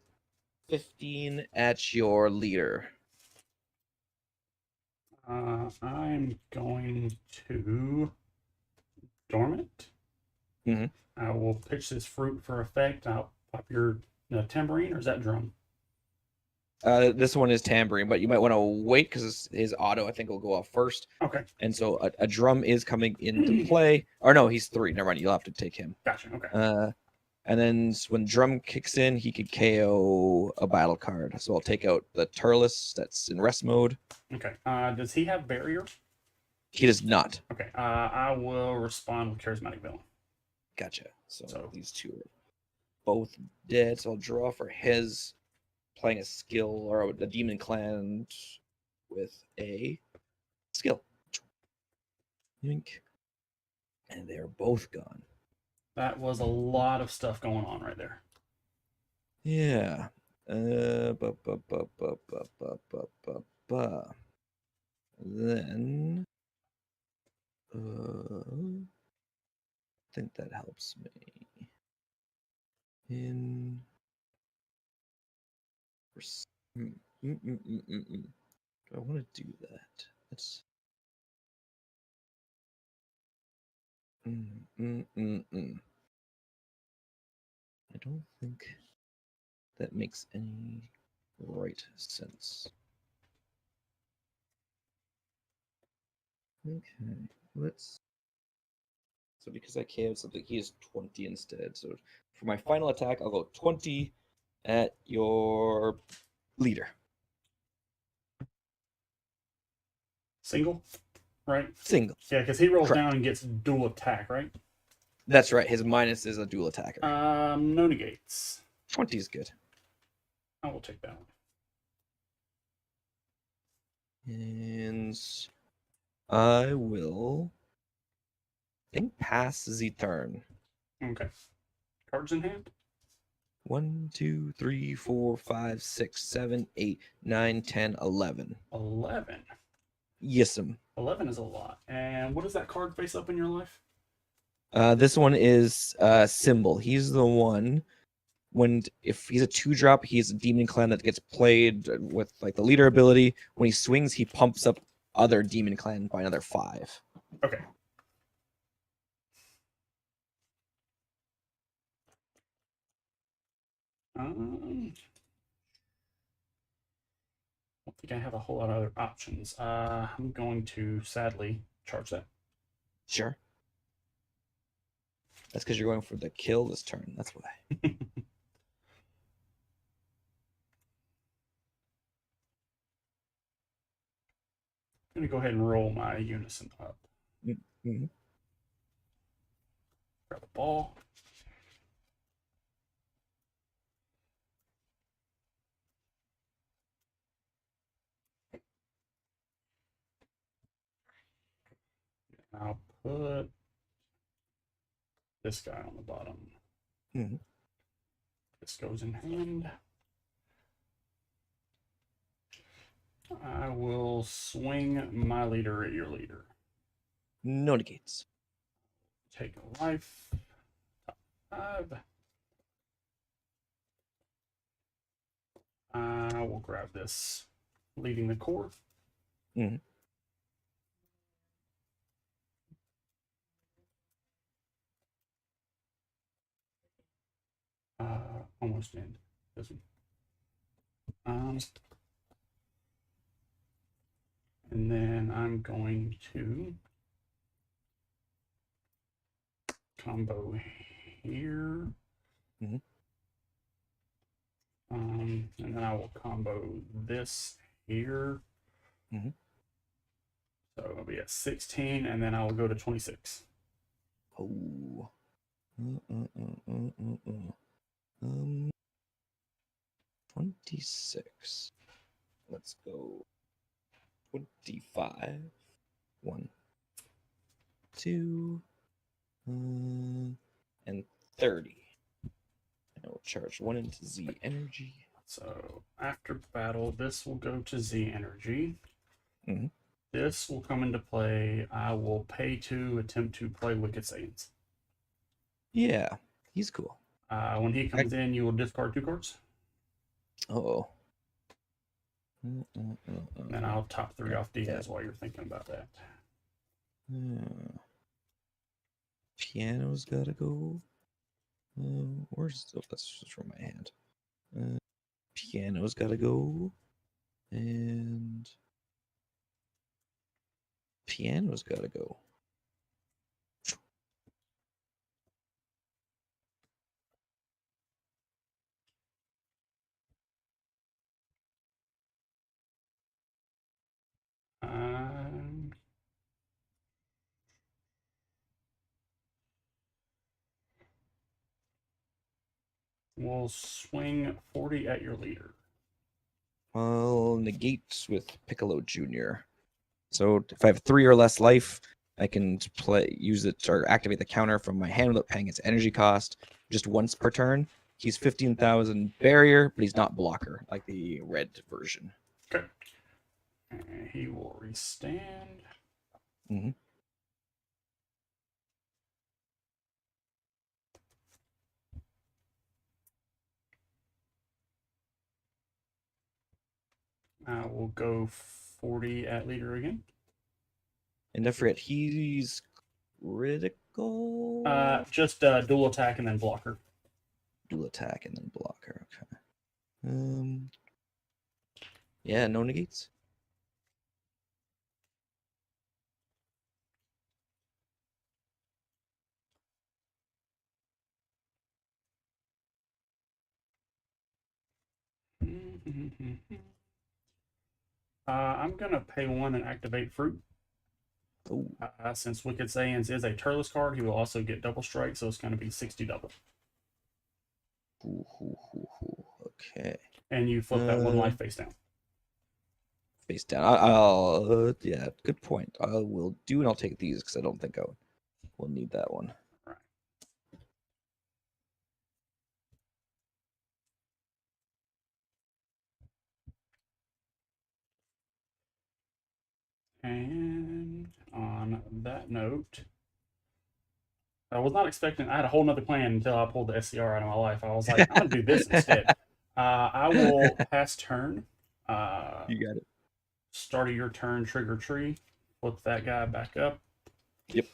15 at your leader. I'm going to dormant. Mhm. I will pitch this fruit for effect. I'll pop your tambourine, or is that drum? This one is tambourine, but you might want to wait because his auto, I think, will go off first. Okay, And so a drum is coming into play. Or no, he's 3. Never mind. You'll have to take him. gotcha. Okay. And then when drum kicks in, he could KO a battle card. So I'll take out the Turles that's in rest mode. Okay. Does he have barrier? He does not. Okay. I will respond with charismatic villain. Gotcha. So So- these 2 are both dead. So I'll draw for his playing a skill or a demon clan with a skill. Yoink. And they're both gone. That was a lot of stuff going on right there. Yeah. Then I think that helps me. In do I want to do that? Let's I don't think that makes any right sense. Okay, let's. So because I KO'd something, he is 20 instead. So for my final attack, I'll go 20 at your leader. Single, right? Single. Yeah, because he rolls Correct. down and gets dual attack, right? That's right. His minus is a dual attacker. No negates. 20 is good. I will take that one. And I will pass the turn. Okay. Cards in hand. 1, 2, 3, 4, 5, 6, 7, 8, 9, 10, 11. 11. Yes'm. 11 is a lot. And what does that card face up in your life? This one is Symbol. He's the one if he's a 2-drop, he's a demon clan that gets played with like the leader ability. When he swings, he pumps up other demon clan by another 5. Okay. I don't think I have a whole lot of other options. I'm going to sadly charge that. Sure. That's because you're going for the kill this turn. That's why. I'm gonna go ahead and roll my unison up. Mhm. Grab a ball. I'll put this guy on the bottom. Mhm. This goes in hand. I will swing my leader at your leader. No negates. Take a life. Top 5. I will grab this. Leading the core. Mhm. Almost end. This one. And then I'm going to combo here. Mhm. And then I will combo this here. Mhm. So it'll be at 16, and then I will go to 26. Oh. 26. Let's go. 25. 1, 2, and 30. And I will charge 1 into Z energy. So after battle, this will go to Z energy. Mhm. This will come into play. I will pay to attempt to play Wicked Saiyans. Yeah, he's cool. When he comes in, you will discard 2 cards. Oh. And then I'll top 3 off Diaz while you're thinking about that. Piano's gotta go. Where's that's just from my hand. Piano's gotta go. And piano's gotta go. We'll swing 40 at your leader. I'll negate with Piccolo Jr. So if I have 3 or less life, I can use it or activate the counter from my hand without paying its energy cost just once per turn. He's 15,000 barrier, but he's not blocker like the red version. Okay. And he will restand. Mm-hmm. I will go 40 at leader again. And don't forget, he's critical. Just dual attack and then blocker. Dual attack and then blocker. Okay. Yeah, no negates. I'm gonna pay 1 and activate fruit. Oh, Since Wicked Saiyans is a Turles card, he will also get double strike, so it's gonna be 60 double. okay. And you flip that 1 life face down. Face down. I'll yeah, good point. I will do, and I'll take these because I don't think I will need that one. Right. And on that note, I was not expecting. I had a whole nother plan until I pulled the SCR out of my life. I was like, I'm gonna do this instead. I will pass turn. You got it. Start of your turn, trigger tree. Flip that guy back up. Yep.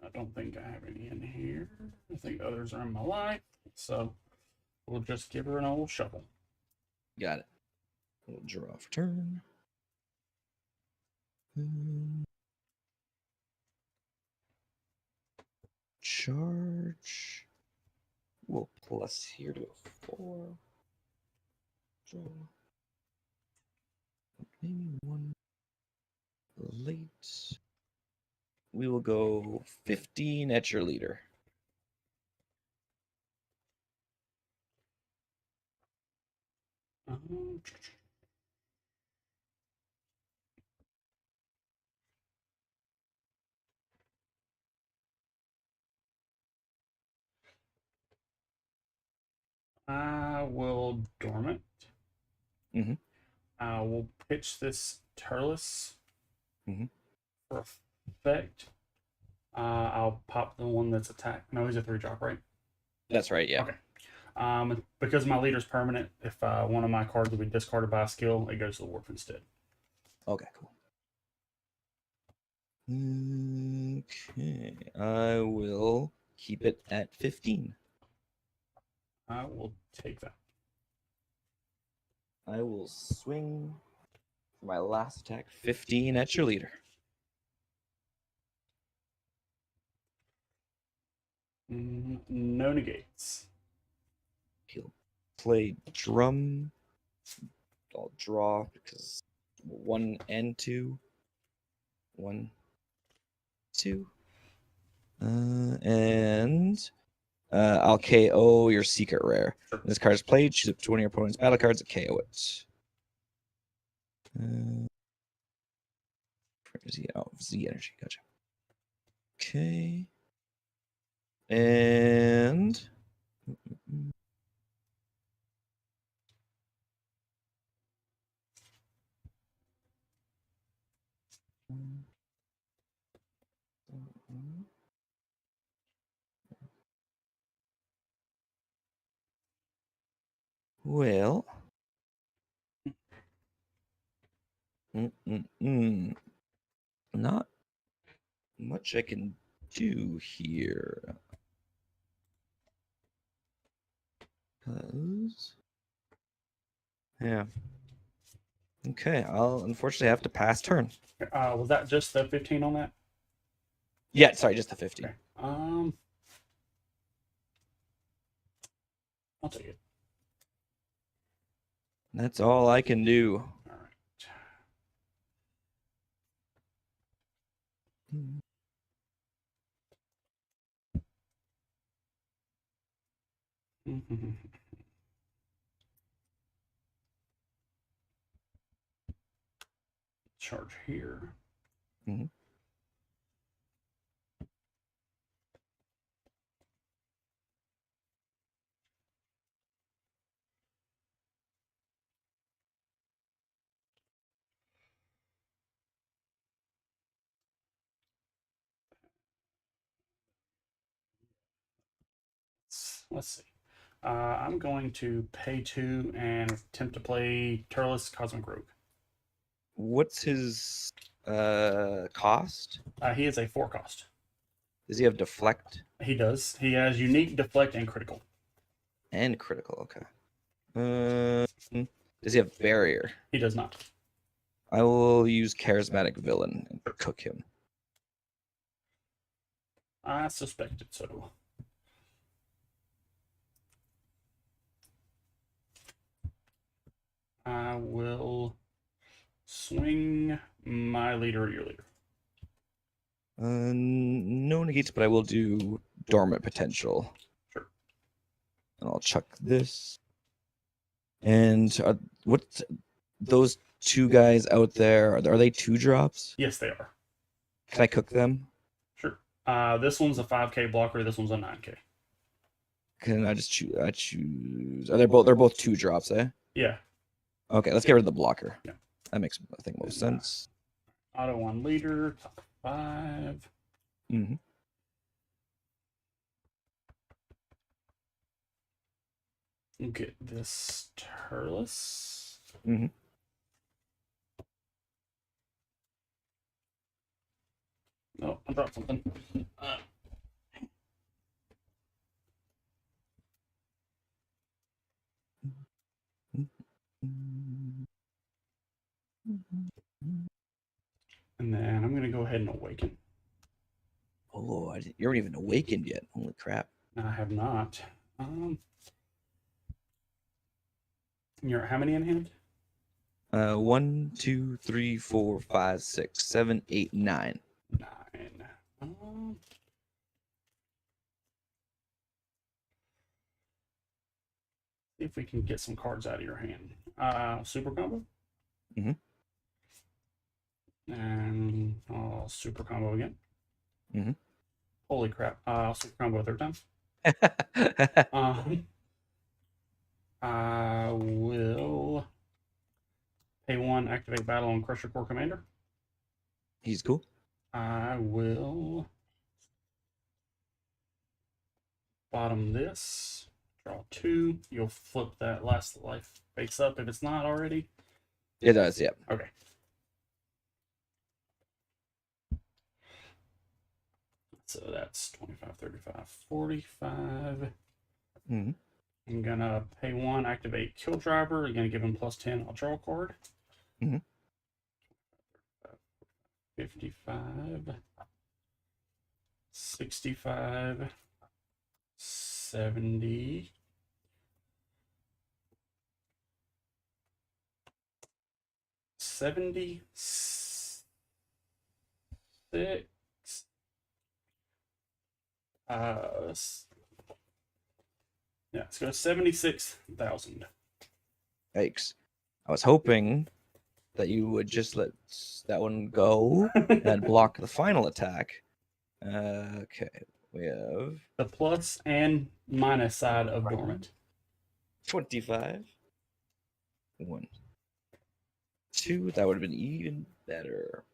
I don't think I have any in here. I think others are in my life. So we'll just give her an old shuffle. Got it. We'll draw for turn. Charge. We'll plus here to a 4. Draw. maybe one late. We will go 15 at your leader. Um, I will dormant. Mhm. I will pitch this Turles Mhm. for effect. I'll pop the one that's attacked. No, he's a 3-drop, right? That's right, yeah. Okay. Because my leader's permanent, if one of my cards will be discarded by a skill, it goes to the Wharf instead. Okay, cool. Okay, I will keep it at 15. I will take that. I will swing for my last attack. 15 at your leader. No negates. He'll play drum. I'll draw because 1 and 2. 1, 2. And I'll KO your secret rare. Sure. When this card is played, choose up to one of your opponent's battle cards and KO it. Where is he? Oh, Z energy. Gotcha. Okay. And well, not much I can do here. 'Cause- yeah. Okay, I'll unfortunately have to pass turn. Was that just the 15 on that? Yeah, sorry, just the 50. Okay. I'll take it. That's all I can do. All right. Charge here. Mhm. Let's see. I'm going to pay 2 and attempt to play Turles Cosmic Rogue. What's his cost? He is a 4 cost. Does he have deflect He does. He has unique, deflect, and critical. and critical? Okay. Does he have barrier? He does not. I will use charismatic villain and cook him. I suspected so. I will swing my leader at your leader. No negates, but I will do dormant potential. Sure. And I'll chuck this. And what those 2 guys out there? Are they 2-drops? Yes, they are. Can I cook them? Sure. This one's a 5K blocker. This one's a 9K. Can I just choose? I choose. They're both 2-drops, eh? Yeah. Okay, let's get rid of the blocker. Yeah. That makes, I think, most sense. Auto 1 leader, top 5. Mm-hmm. Get this Turles. Mm-hmm. Oh, I dropped something. And then I'm going to go ahead and awaken. Oh, you aren't even awakened yet. Holy crap. I have not. You're at how many in hand? 1, 2, 3, 4, 5, 6, 7, 8, 9. 9. See if we can get some cards out of your hand. Super combo. Mhm. And super combo again. Mhm. Holy crap. Super combo a third time. I will pay 1, activate battle on Crusher Core Commander. He's cool. I will bottom this, draw 2. You'll flip that last life face up if it's not already. It does, yeah. Okay. So that's 25, 35, 45. Mhm. I'm gonna pay 1, activate Kill Driver. You're gonna give him +10. I'll draw a card. Mhm. 55, 65, 70, 76. Yeah, let's go 76,000. Yikes. I was hoping that you would just let that one go and block the final attack. Okay, we have The plus and minus side of dormant. 25. 1, 2. That would have been even better.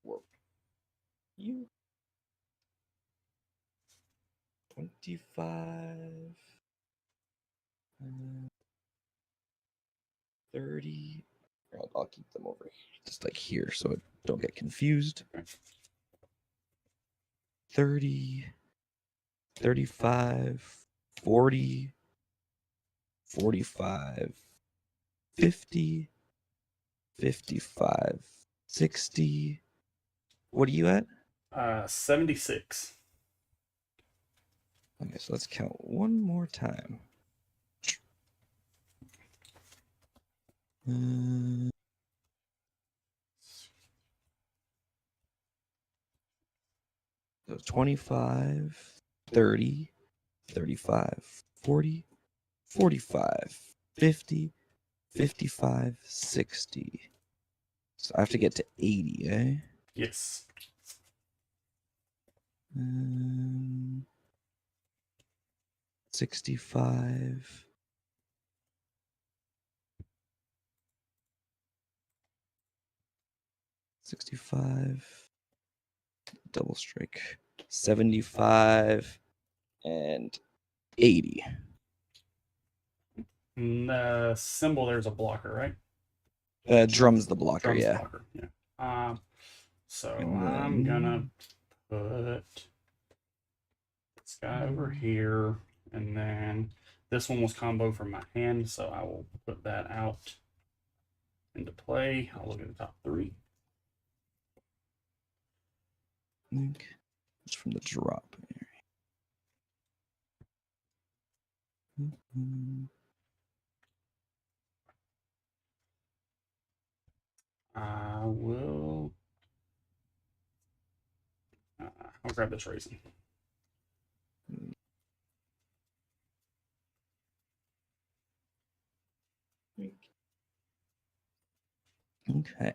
Work. You. 25. 30. I'll keep them over here, just like here, so I don't get confused. 30, 35, 40, 45, 50, 55, 60. What are you at? 76. Okay, so let's count one more time. Uh, 25, 30, 35, 40, 45, 50, 55, 60. So I have to get to 80, eh? Yes. 65. 65. Double strike. 75 and 80. And the symbol there's a blocker, right? Drum's the blocker, Drum's yeah. blocker. Yeah. So And I'm gonna then put this guy over here, and then this one was combo from my hand, so I will put that out into play. I'll look at the top 3. it's from the drop area. I will. I'll grab this raisin. Okay.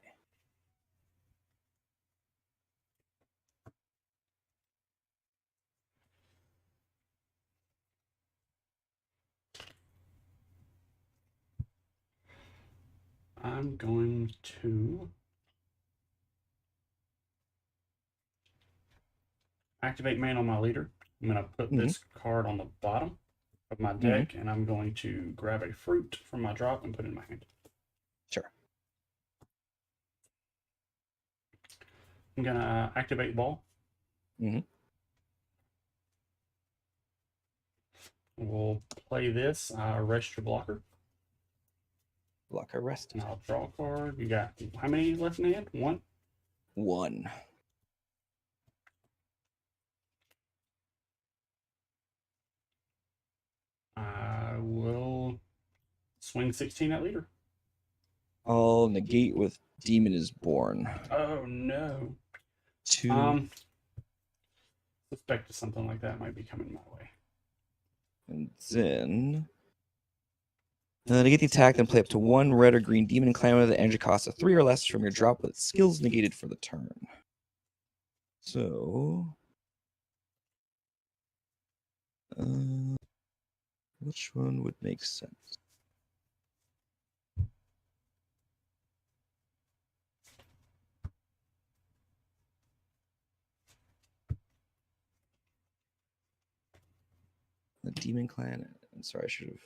I'm going to activate man on my leader. I'm going to put this card on the bottom of my deck, and I'm going to grab a fruit from my drop and put it in my hand. Sure. I'm going to activate ball. We'll play this. Rest your blocker. Blocker rest. And I'll draw a card. You got how many left in the hand? 1? 1. I will swing 16 at leader. I'll negate with Demon is Born. Oh no. 2 Suspected something like that might be coming my way. and then negate the attack, then play up to 1 red or green demon clan with an energy cost of 3 or less from your drop with skills negated for the turn. So, which one would make sense? The demon clan. I'm sorry, I should have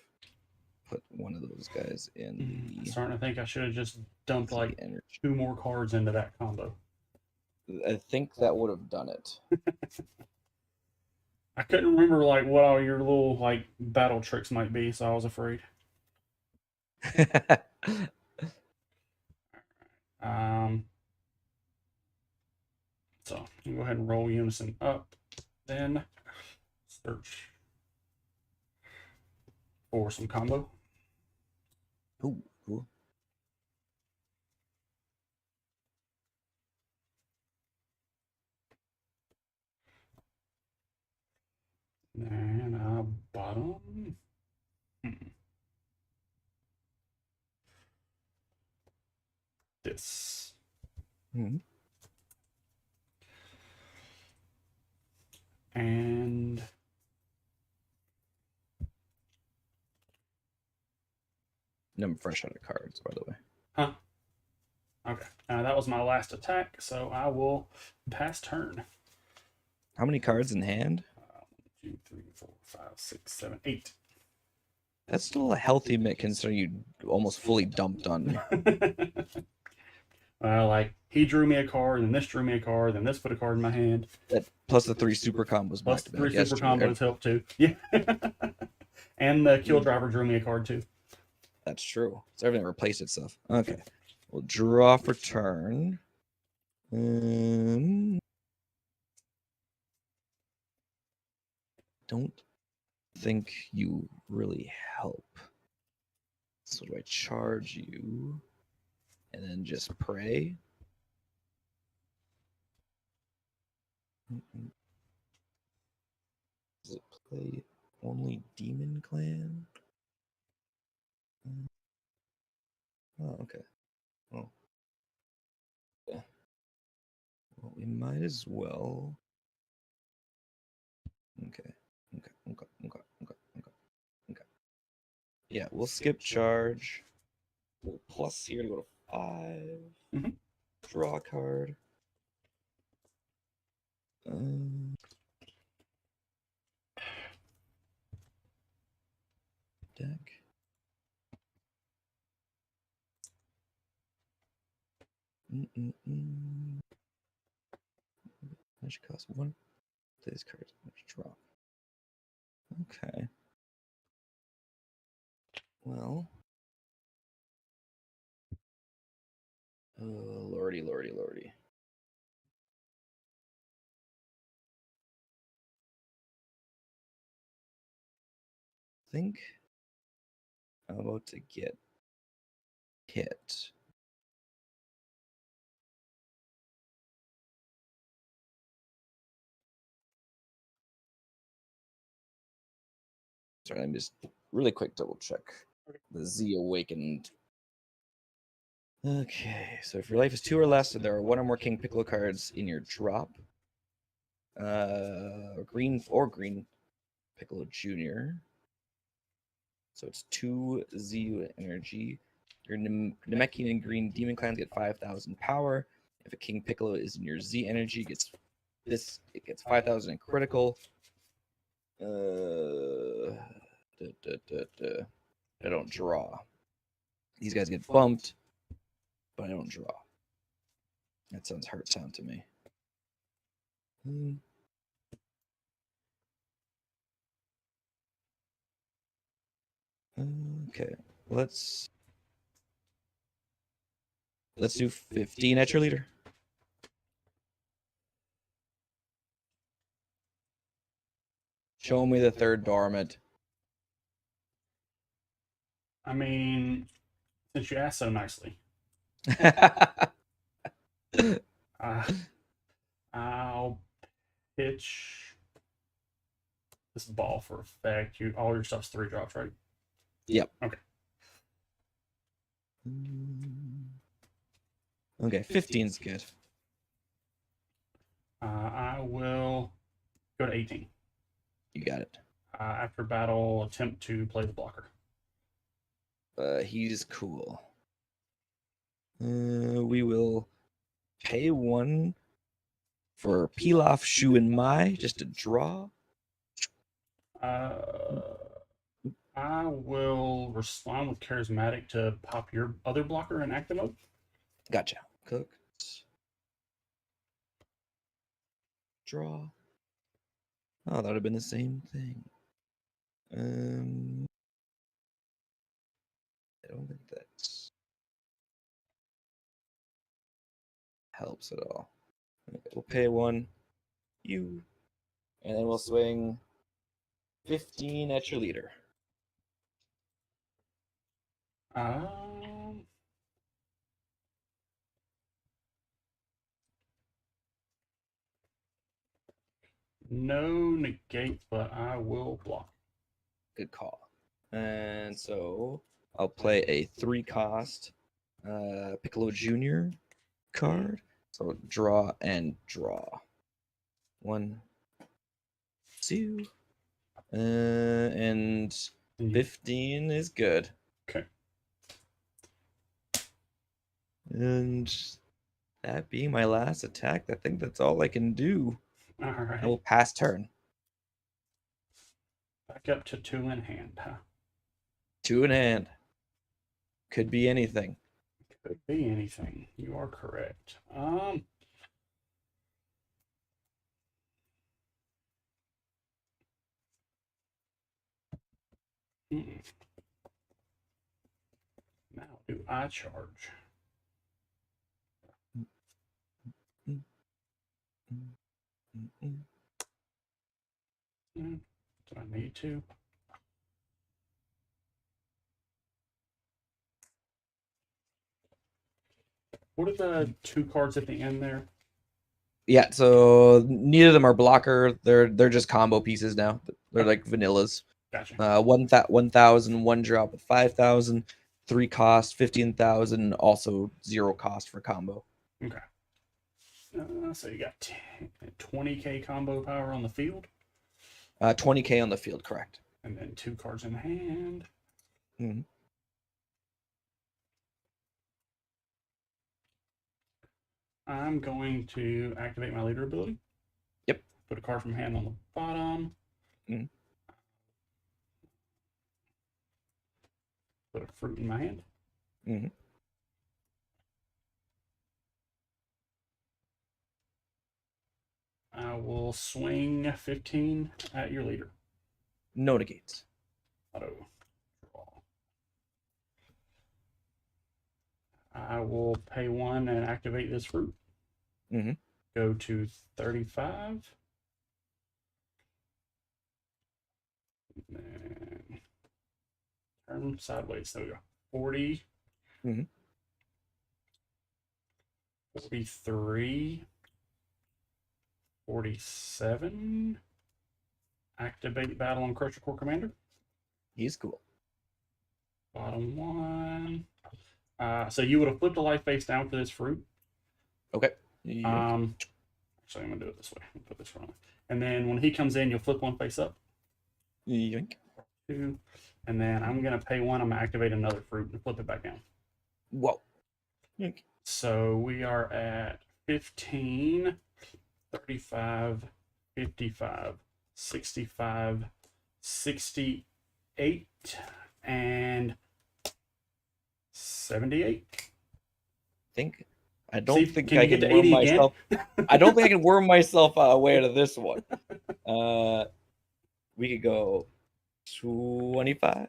put one of those guys in the Starting to think I should have just dumped like energy. 2 more cards into that combo. I think that would have done it. I couldn't remember like what all your little like battle tricks might be, so I was afraid. So you go ahead and roll Unison up, then search for some combo. Ooh, cool. And bottom. This. Mm-hmm. And I'm fresh out of cards, by the way. huh? Okay. That was my last attack, so I will pass turn. How many cards in hand? 1, 2, 3, 4, 5, 6, 7, 8. That's still a healthy mix considering you almost fully dumped on me. Like he drew me a card, and this drew me a card, and this put a card in my hand. That plus the 3 super combos. Plus back the to 3 back. super Yes, combos help too. Yeah. And the kill driver drew me a card too. That's true. So everything replaced itself. Okay. We'll draw for turn. Don't think you really help. So do I charge you and then just pray? Does it play only Demon Clan? Oh, okay. Oh. Yeah. Well, we might as well. Okay. Okay. Yeah, we'll skip charge. We'll plus here to go to 5. Mhm. Draw a card. Deck. That should cost 1. Play this card. Draw. Okay. Well. Oh, lordy. Think I'm about to get hit. Sorry, let me just really quick double check. The Z awakened. Okay, so if your life is 2 or less, and there are 1 or more King Piccolo cards in your drop, green Piccolo Jr. So it's 2 Z energy. Your Namekian and Green Demon clans get 5,000 power. If a King Piccolo is in your Z energy, it gets 5,000 in critical. I don't draw. These guys get bumped, but I don't draw. That sounds hard sound to me. Okay, let's do 15 at your leader. Show me the third dormant. I mean, since you asked so nicely. I'll pitch this ball for effect. All your stuff's 3 drops, right? Yep. Okay. Okay, 15's good. I will go to 18. You got it. After battle, attempt to play the blocker. He's cool. We will pay 1 for Pilaf, Shu, and Mai just to draw. I will respond with charismatic to pop your other blocker in active mode. Gotcha. Cook. Draw. Oh, that would have been the same thing. I don't think that helps at all. Okay, we'll pay 1. And then we'll swing 15 at your leader. No negate, but I will block. Good call. And so I'll play a 3-cost Piccolo Jr. card. So draw and draw. 1, 2. And 15 is good. Okay. And that being my last attack, I think that's all I can do. All right. I will pass turn. Back up to 2 in hand, huh? 2 in hand. Could be anything. Could be anything. You are correct. Now, do I charge? Do I need to? What are the 2 cards at the end there? Yeah, so neither of them are blocker. They're just combo pieces now. They're like vanillas. Gotcha. 1,000, 1 drop with 5,000, 3 cost, 15,000, also 0 cost for combo. Okay. So you got 20k combo power on the field, 20k on the field, correct. and then 2 cards in hand. Mhm. I'm going to activate my leader ability. Yep. Put a card from hand on the bottom. Mhm. Put a fruit in my hand. Mhm. I will swing 15 at your leader. No negates. Auto draw. I will pay 1 and activate this fruit. Mhm. Go to 35. And turn sideways. There we go. 40. Mhm. 43. 47. Activate battle on Crusher Core Commander. He's cool. Bottom 1. So you would have flipped a life face down for this fruit. Okay. Actually, I'm gonna do it this way. Put this wrong. And then when he comes in, you'll flip 1 face up. Yoink. 2. And then I'm gonna pay 1. I'm gonna activate another fruit and flip it back down. Whoa. Yoink. So we are at 15, 35, 55, 65, 68, and 78. I don't See, think can I you get can to worm 80 again? myself. I don't think I can worm myself away out of this one. We could go 25,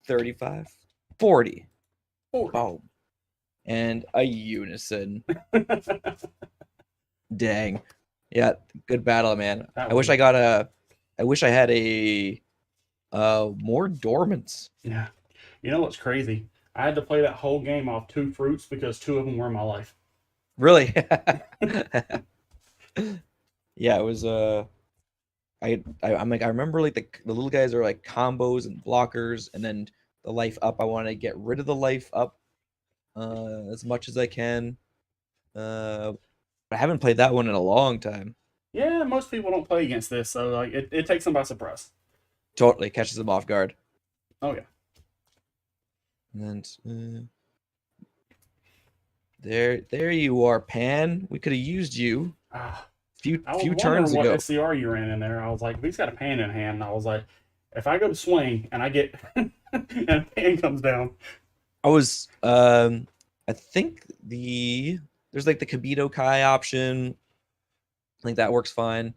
35, 40. 40. Oh. And a unison. Dang. Yeah, good battle, man. That I wish was- I wish I had a more dormants. Yeah. You know what's crazy? I had to play that whole game off 2 fruits because 2 of them were in my life. Really? Yeah, it was I'm like I remember like the little guys are like combos and blockers, and then the life up. I want to get rid of the life up as much as I can. I haven't played that one in a long time. Yeah, most people don't play against this, so like it takes them by surprise. Totally catches them off guard. Oh yeah. And there you are, Pan. We could have used you Ah, few I was few wondering turns what ago. SCR you ran in there. I was like, if he's got a pan in hand, and I was like, if I go to swing and I get and a pan comes down, I was I think there's like the Kabito Kai option. I think that works fine.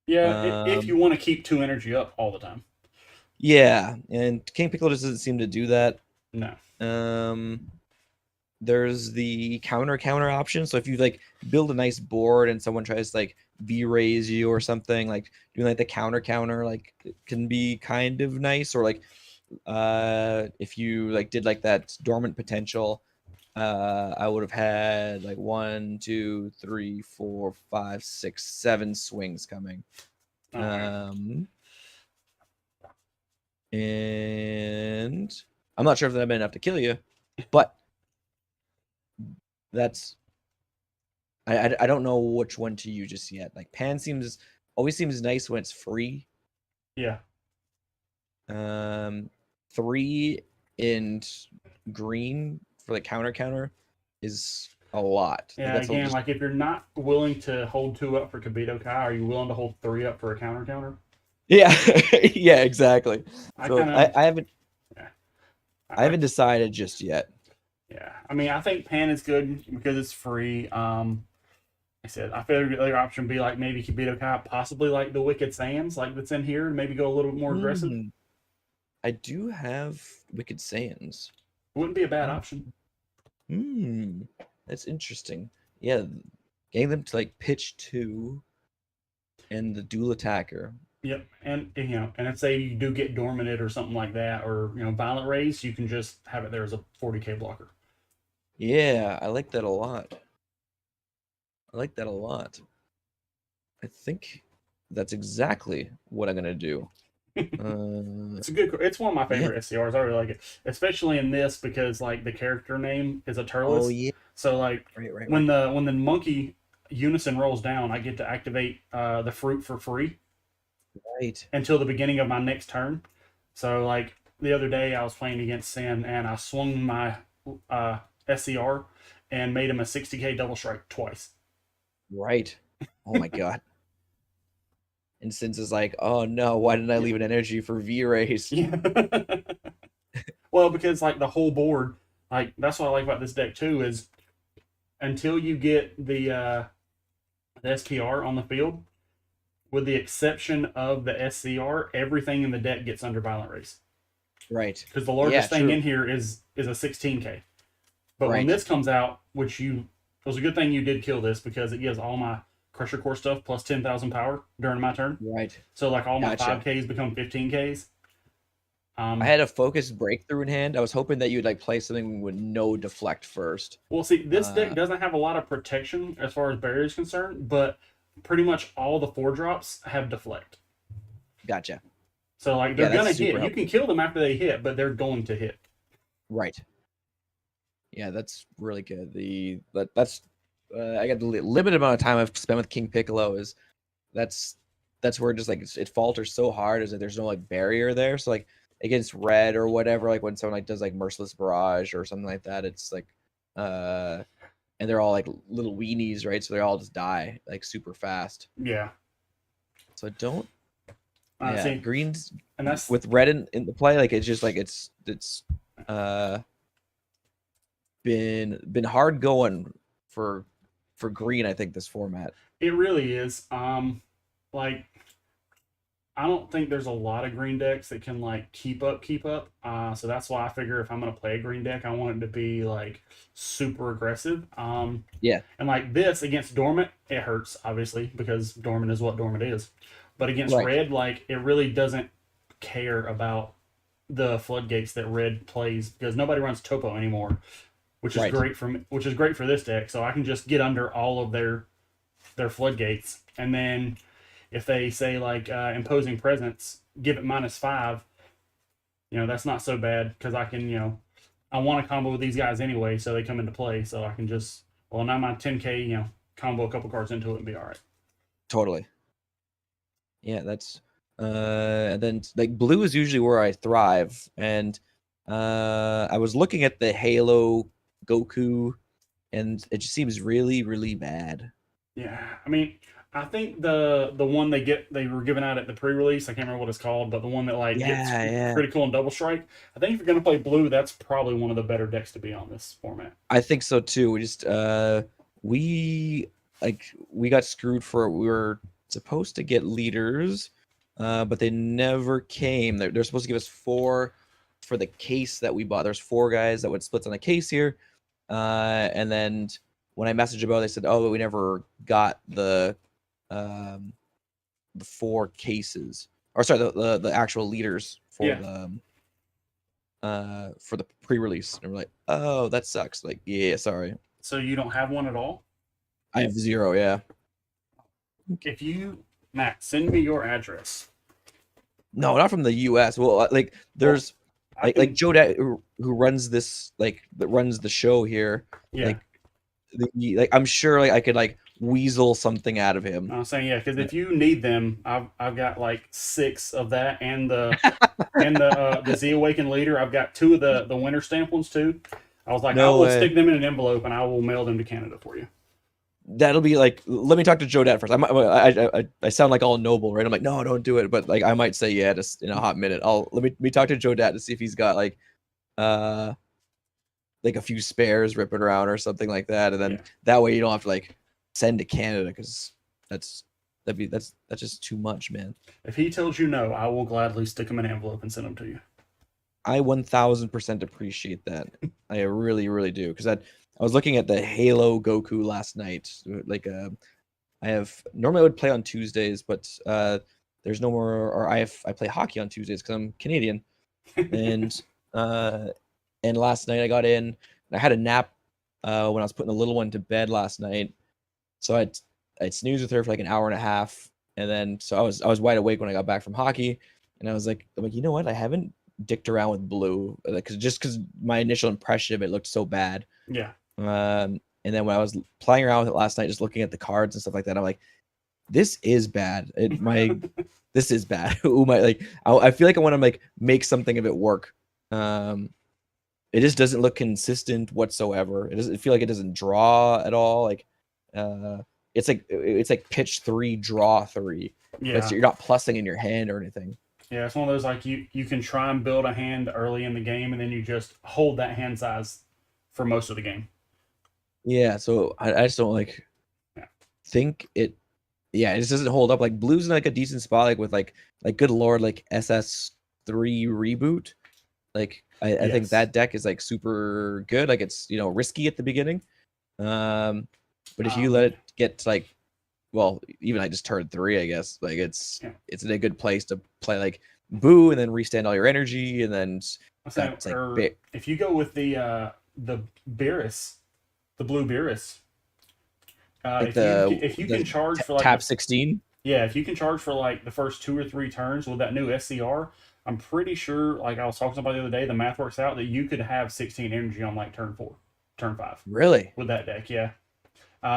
yeah, if you want to keep 2 energy up all the time. Yeah, and King Piccolo just doesn't seem to do that. No. There's the counter option. So if you like build a nice board and someone tries to like V-raise you or something, like doing like the counter, like it can be kind of nice. Or like if you like did like that dormant potential, I would have had like 1, 2, 3, 4, 5, 6, 7 swings coming. Alright. And I'm not sure if that'd been enough to kill you, but that's I don't know which one to use just yet. Like Pan always seems nice when it's free. Yeah. 3 and green for the counter is a lot. Yeah, That's again, like if you're not willing to hold 2 up for Kabito Kai, are you willing to hold 3 up for a counter? yeah, yeah, exactly. I So kinda I haven't yeah. I haven't decided just yet. Yeah. I mean, I think Pan is good because it's free. I said I figured the other option would be like maybe Kabito Kai, possibly like the Wicked Saiyans, like that's in here, maybe go a little bit more aggressive. I do have Wicked Saiyans. Wouldn't be a bad option. That's interesting. Yeah, getting them to like pitch 2 and the dual attacker. Yep, and let's say you do get dormanted or something like that, or violent raise, you can just have it there as a 40k blocker. Yeah, I like that a lot. I think that's exactly what I'm gonna do. It's one of my favorite SCRs. I really like it, especially in this because like the character name is a Turles. Oh yeah. So like Right. when the monkey unison rolls down, I get to activate the fruit for free. Right. Until the beginning of my next turn. So like the other day I was playing against Sin and I swung my SCR and made him a 60k double strike twice. Right. Oh my god. And Sins is like, oh no, why didn't I leave an energy for V-Rays? Yeah. Well, because like the whole board, like that's what I like about this deck too, is until you get the SPR on the field, with the exception of the SCR, everything in the deck gets under violent race. Right. Because the largest thing in here is a 16k. But when this comes out, it was a good thing you did kill this because it gives all my Crusher Core stuff plus 10,000 power during my turn. Right. So like all my 5Ks become 15Ks. I had a focused breakthrough in hand. I was hoping that you'd like play something with no deflect first. Well, see, this deck doesn't have a lot of protection as far as barrier is concerned, but pretty much all the 4-drops have deflect. Gotcha. So like they're gonna hit. Helpful. You can kill them after they hit, but they're going to hit. Right. Yeah, that's really good. That's I got the limited amount of time I've spent with King Piccolo is that's where just like it falters so hard is that there's no like barrier there. So like against red or whatever, like when someone like does like Merciless Barrage or something like that, it's like and they're all like little weenies, right? So they all just die like super fast. Yeah. So I don't see, greens and that's with red in the play, like it's just like it's been hard going for green, I think, this format. It really is. Like I don't think there's a lot of green decks that can like keep up. So that's why I figure if I'm gonna play a green deck, I want it to be like super aggressive. Yeah. And like this against Dormant, it hurts obviously because Dormant is what Dormant is. But against red, like it really doesn't care about the floodgates that red plays because nobody runs topo anymore, which is Right. which is great for this deck. So I can just get under all of their floodgates, and then if they say like imposing presence, give it -5. That's not so bad because I can I want to combo with these guys anyway, so they come into play. So I can just now my 10k combo a couple cards into it and be all right. Totally. Yeah, that's and then like blue is usually where I thrive, and I was looking at the Halo Goku, and it just seems really, really bad. Yeah, I mean, I think the one they were giving out at the pre-release, I can't remember what it's called, but the one that like gets Yeah. critical and double strike. I think if you're gonna play blue, that's probably one of the better decks to be on this format. I think so too. We just we got screwed for we were supposed to get leaders, but they never came. They're supposed to give us 4 for the case that we bought. There's 4 guys that would split on the case here, and then when I messaged about it, they said, "Oh, but we never got the 4 cases, or sorry, the actual leaders for Yeah. the pre-release." And we're like, "Oh, that sucks." Like, yeah, sorry. So you don't have one at all? I have 0, yeah. If you Matt, send me your address. No, not from the U.S. Well, like there's like Joe Dad who runs this that runs the show here. Yeah. Like I'm sure I could weasel something out of him. I'm saying because if you need them, I've got like 6 of that and the the Z Awakened leader. I've got 2 of the winter stamp ones too. I was like, I will stick them in an envelope and I will mail them to Canada for you. That'll be let me talk to Joe Dad first. I sound like all noble, right? I'm like, no, don't do it, but I might say yeah, just in a hot minute. Let me talk to Joe Dad to see if he's got a few spares ripping around or something like that, and then that way you don't have to send to Canada because that's just too much, man. If he tells you no, I will gladly stick them in an envelope and send them to you. I 1000% appreciate that. I really, really do, because I was looking at the Halo Goku last night. I normally I would play on Tuesdays, but there's no more. Or I play hockey on Tuesdays because I'm Canadian, and last night I got in. And I had a nap when I was putting the little one to bed last night, so I'd snooze with her for like an hour and a half, and then so I was wide awake when I got back from hockey, and I'm like, you know what? I haven't dicked around with blue because my initial impression of it looked so bad. Yeah. And then when I was playing around with it last night, just looking at the cards and stuff like that, I'm like, this is bad. This is bad. I feel like I want to make something of it work. It just doesn't look consistent whatsoever. It doesn't feel like it doesn't draw at all. It's like pitch 3, draw 3. Yeah. You're not plussing in your hand or anything. Yeah, it's one of those you can try and build a hand early in the game and then you just hold that hand size for most of the game. Yeah, so I just don't think it. Yeah, it just doesn't hold up. Blue's in a decent spot, with good lord, SS3 reboot. I think that deck is super good. It's risky at the beginning, but if you let it get even I just turned 3, I guess it's in a good place to play boo and then restand all your energy and then if you go with the Beerus, the blue Beerus, if you can charge for tap 16. Yeah, if you can charge for the first 2 or 3 turns with that new SCR, I'm pretty sure I was talking to somebody the other day, the math works out that you could have 16 energy on turn 4, turn 5. Really? With that deck, yeah.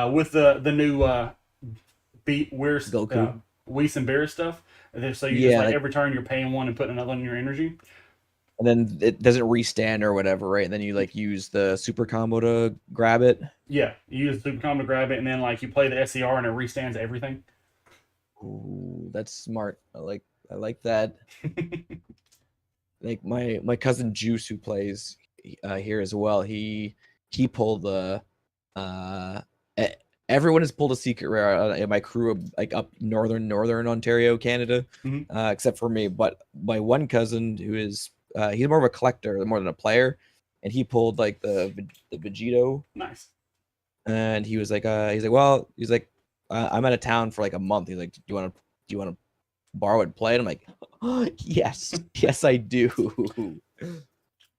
With the new Whis and Beerus stuff. So you just every turn you're paying 1 and putting another in your energy. And then it doesn't restand or whatever, right? And then you use the super combo to grab it. Yeah, you use the super combo to grab it, and then you play the SCR and it restands everything. Ooh, that's smart. I like that. My cousin Juice, who plays here as well, he pulled the everyone has pulled a secret rare in my crew up northern Ontario, Canada, except for me. But my one cousin, who is he's more of a collector more than a player, and he pulled the Vegito. Nice. And he was I'm out of town for a month. He's like, do you want to borrow and play? And I'm like, oh, yes, yes, I do.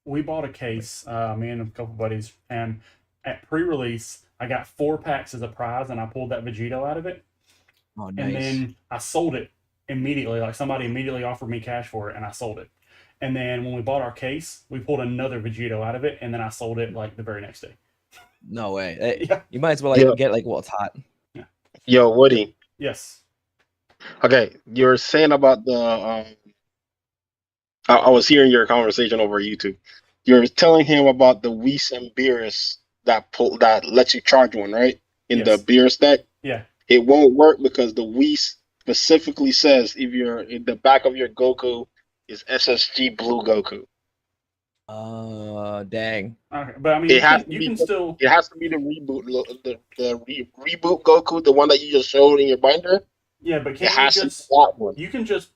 We bought a case, me and a couple buddies, and at pre-release, I got 4 packs as a prize, and I pulled that Vegito out of it, Oh, and nice. then I sold it immediately. Like somebody immediately offered me cash for it, and I sold it. And then when we bought our case, we pulled another Vegito out of it, and then I sold it like the very next day. No way. Hey, Yeah. you might as well like Yeah. get like while it's hot. Yo, Woody. Yes. Okay, you're saying about the. I was hearing your conversation over YouTube. You're telling him about the Whis and Beerus that lets you charge one, right? In Yes. the Beerus deck. Yeah. It won't work because the Whis specifically says if you're in the back of your Goku is SSG Blue Goku. Dang. Okay, but I mean, It has to you be- can still. It has to be the reboot, reboot Goku, the one that you just showed in your binder. Yeah, but It can't you has to be just? that one. You can just.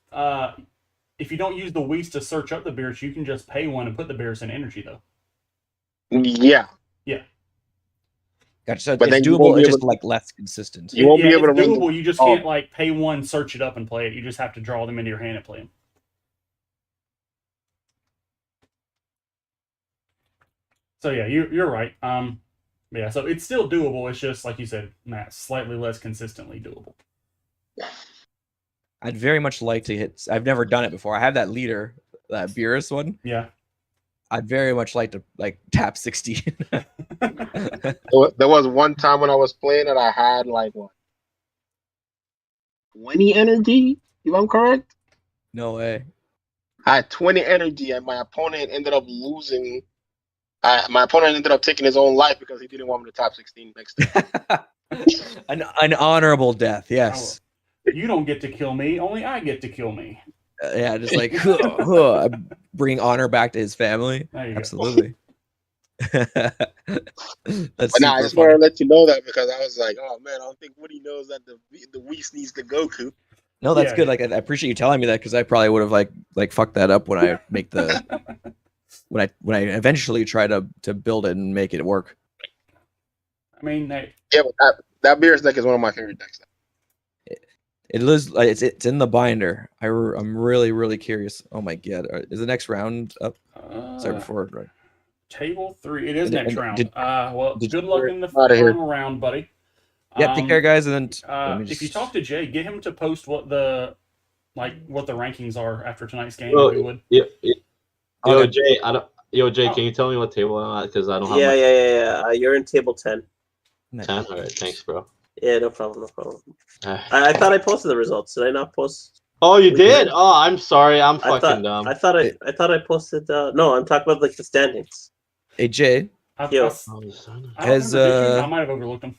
If you don't use the Whis to search up the Beerus, you can just pay one and put the Beerus in energy though. Yeah, Gotcha. So But then it's you won't doable. be It's able just like less consistent. You won't be able to it's run the- doable. You just Oh. can't like pay one, search it up, and play it. You just have to draw them into your hand and play them. So yeah, you're right. Yeah, so it's still doable. It's just like you said, Matt, slightly less consistently doable. I'd very much like to hit. I've never done it before. I have that leader, that Beerus one. Yeah. I'd very much like to like tap 60. there was one time when I was playing that I had like what 20 energy, if I'm correct. No way. I had 20 energy, and my opponent ended up losing. My opponent ended up taking his own life because he didn't want me to top 16 next to him. An honorable death. Yes. You don't get to kill me. Only I get to kill me. Yeah, just like bringing honor back to his family. There you go. Absolutely. That's But nah, I super just wanted funny. to let you know that because I was like, oh man, I don't think Woody knows that the Whis needs the Goku. No, that's Yeah. good. Like I appreciate you telling me that because I probably would have like fucked that up when I make the when I eventually try to build it and make it work. I mean, hey, Yeah, but that Beerus deck is one of my favorite decks. It is. It's in the binder. I'm really curious. Oh my god, is the next round up? Sorry, before right? Table 3. It is And- next and round. did- Well, did good you- luck in the Outta here. final round, buddy. Yeah, take care, guys. And then let me If you just- talk to Jay, get him to post what the rankings are after tonight's game. Well, if we would. Yo, Okay. Jay, Yo, Jay, Oh. can you tell me what table I'm at? Because I don't have Yeah, my yeah. You're in table 10. 10. All right, thanks, bro. Yeah, no problem. Uh, I thought I posted the results. Did I not post? Oh, you did? Oh, I'm sorry. I'm I fucking dumb. I thought I posted. No, I'm talking about like the standings. Hey Jay, Yo. Oh, son. I don't Has, remember, did you? uh, I might have overlooked him.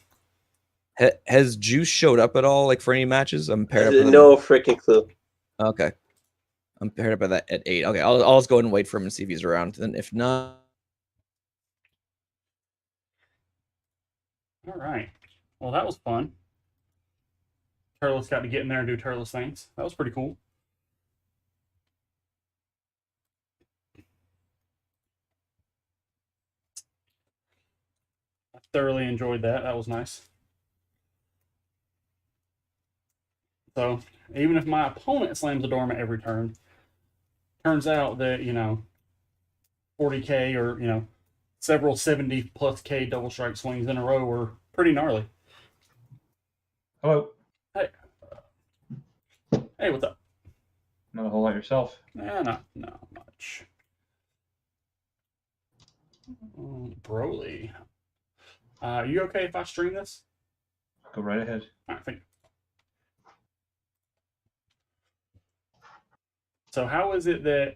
has Juice showed up at all? Like for any matches? I'm paired up. With him. No freaking clue. Okay. I'm paired up at 8. Okay, I'll just go ahead and wait for him and see if he's around. Then if not, All right. Well, that was fun. Turles got to get in there and do Turles things. That was pretty cool. I thoroughly enjoyed that. That was nice. So, even if my opponent slams a dormant every turn, turns out that, 40k or, several 70 plus K double strike swings in a row were pretty gnarly. Hello. Hey, what's up? Not a whole lot yourself. Not much. Broly. You okay if I stream this? Go right ahead. All right, thank you. So how is it that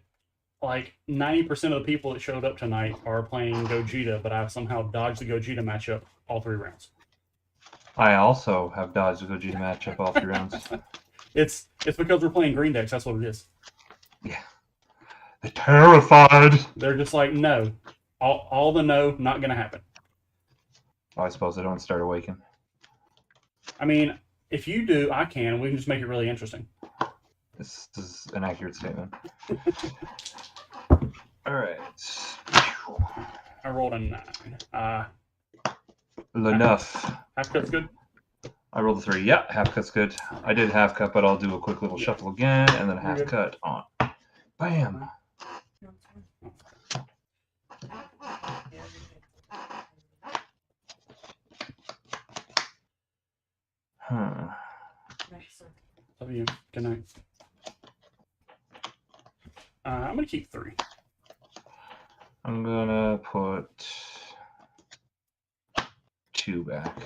like 90% of the people that showed up tonight are playing Gogeta, but I've somehow dodged the Gogeta matchup all 3 rounds? I also have dodged the Gogeta matchup all 3 rounds. It's because we're playing green decks. That's what it is. Yeah. They're terrified. They're just like, no. All the no, not going to happen. Well, I suppose they don't start awaken. I mean, if you do, I can. We can just make it really interesting. This is an accurate statement. All right. I rolled a 9. Enough. Half cut's good. I rolled a 3. Yeah, half cut's good. I did half cut, but I'll do a quick little shuffle again, and then half good. cut on. Bam. Huh. Love you. Good night. I'm gonna keep 3. I'm gonna put 2 back.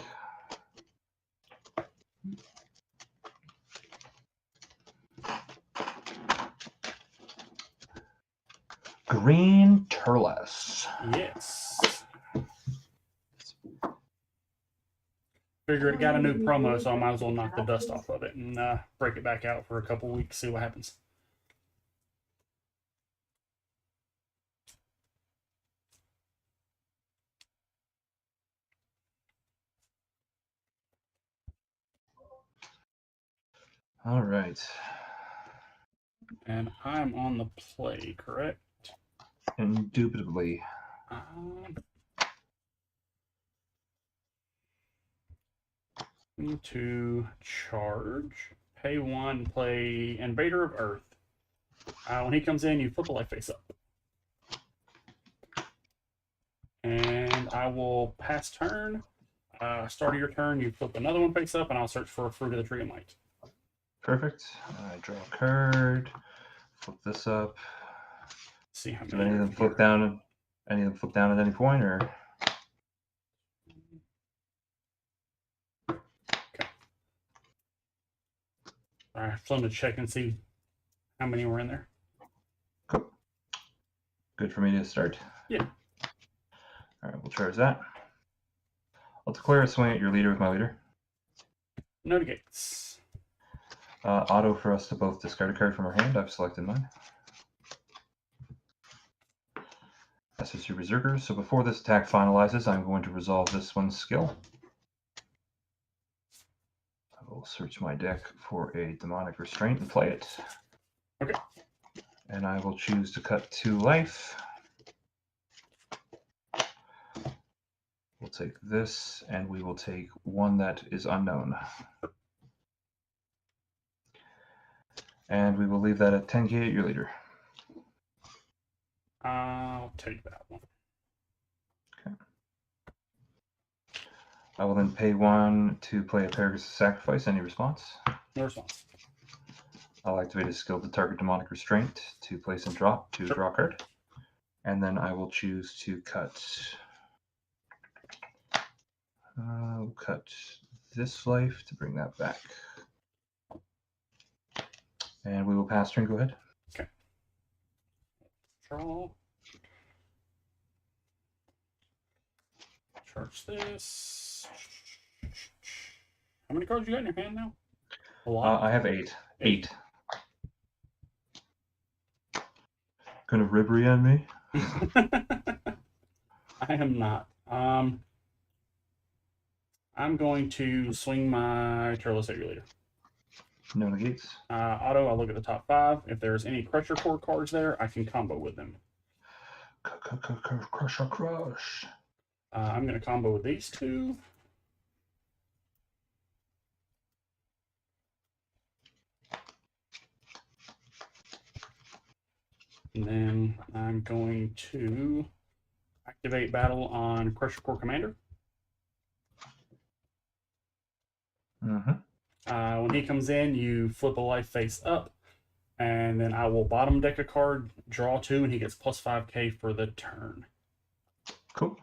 Green Turles. Yes. Figure it got a new promo, so I might as well knock the dust off of it and break it back out for a couple weeks, see what happens. All right. And I'm on the play, correct? Indubitably. To charge, pay 1, play Invader of Earth. When he comes in, you flip a life face up. And I will pass turn. Start of your turn, you flip another one face up, and I'll search for a Fruit of the Tree of Might. Perfect. I draw a card. Flip this up. See how Do many. any of them flip down? Any of them flip down at any point, or? All right, so I'm going to check and see how many were in there. Cool. Good for me to start. Yeah. All right, we'll charge that. I'll declare a swing at your leader with my leader. No negates. Auto for us to both discard a card from our hand. I've selected mine. That's just your berserkers. So before this attack finalizes, I'm going to resolve this one's skill. I will search my deck for a demonic restraint and play it. Okay. And I will choose to cut 2 life. We'll take this, and we will take 1 that is unknown. And we will leave that at 10k at your leader. I'll take that one. Okay. I will then pay 1 to play a Pegasus Sacrifice. Any response? No response. I'll activate a skill to target demonic restraint to place and drop to draw a card. And then I will choose to cut. We'll cut this life to bring that back. And we will pass turn. Go ahead. Okay. Draw. Charge this. How many cards you got in your hand now? A lot. I have 8. 8. Gonna ribbery on me? I am not. I'm going to swing my Turles at your leader. No negates. Auto, I'll look at the top 5. If there's any Crusher Core cards there, I can combo with them. Crush. I'm going to combo with these 2. And then I'm going to activate battle on Crusher Core Commander. When he comes in, you flip a life face up, and then I will bottom deck a card, draw 2, and he gets plus 5k for the turn. Cool.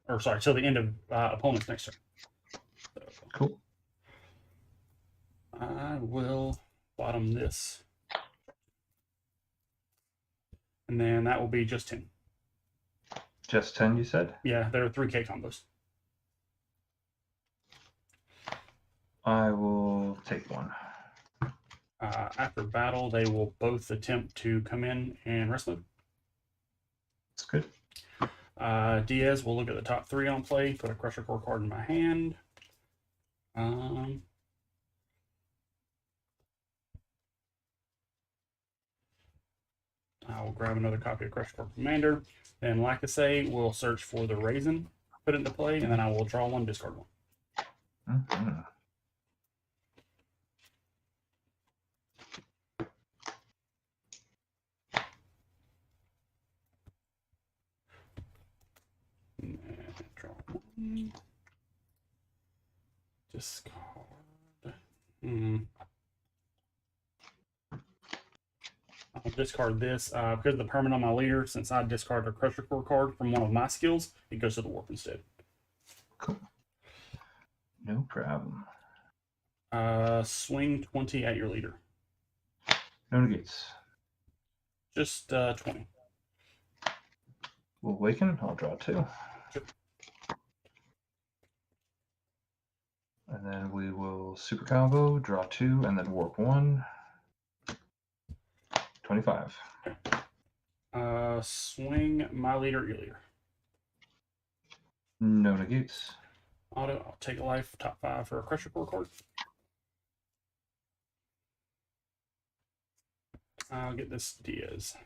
Or sorry, till the end of opponent's next turn. So, Cool. I will bottom this. And then that will be just 10. Just 10, you said? Yeah, there are 3k combos. I will take 1. After battle, they will both attempt to come in and rest mode. That's good. Diaz will look at the top 3 on play, put a Crusher Core card in my hand. I will grab another copy of Crusher Core Commander. Then, like I say, we'll search for the Raisin, put it into play, and then I will draw 1, discard 1. Mhm. Draw one. Discard. I'll discard this because of the permanent on my leader. Since I discarded a Crusher Core card from one of my skills, it goes to the warp instead. Cool. No problem. Swing 20 at your leader. No negates. Just 20. We'll awaken. I'll draw 2. Sure. And then we will super combo, draw 2, and then warp 1. 25. Swing my leader at your leader. No negates. Auto, I'll take a life, top 5 for a Crusher Core card. I'll get this Diaz.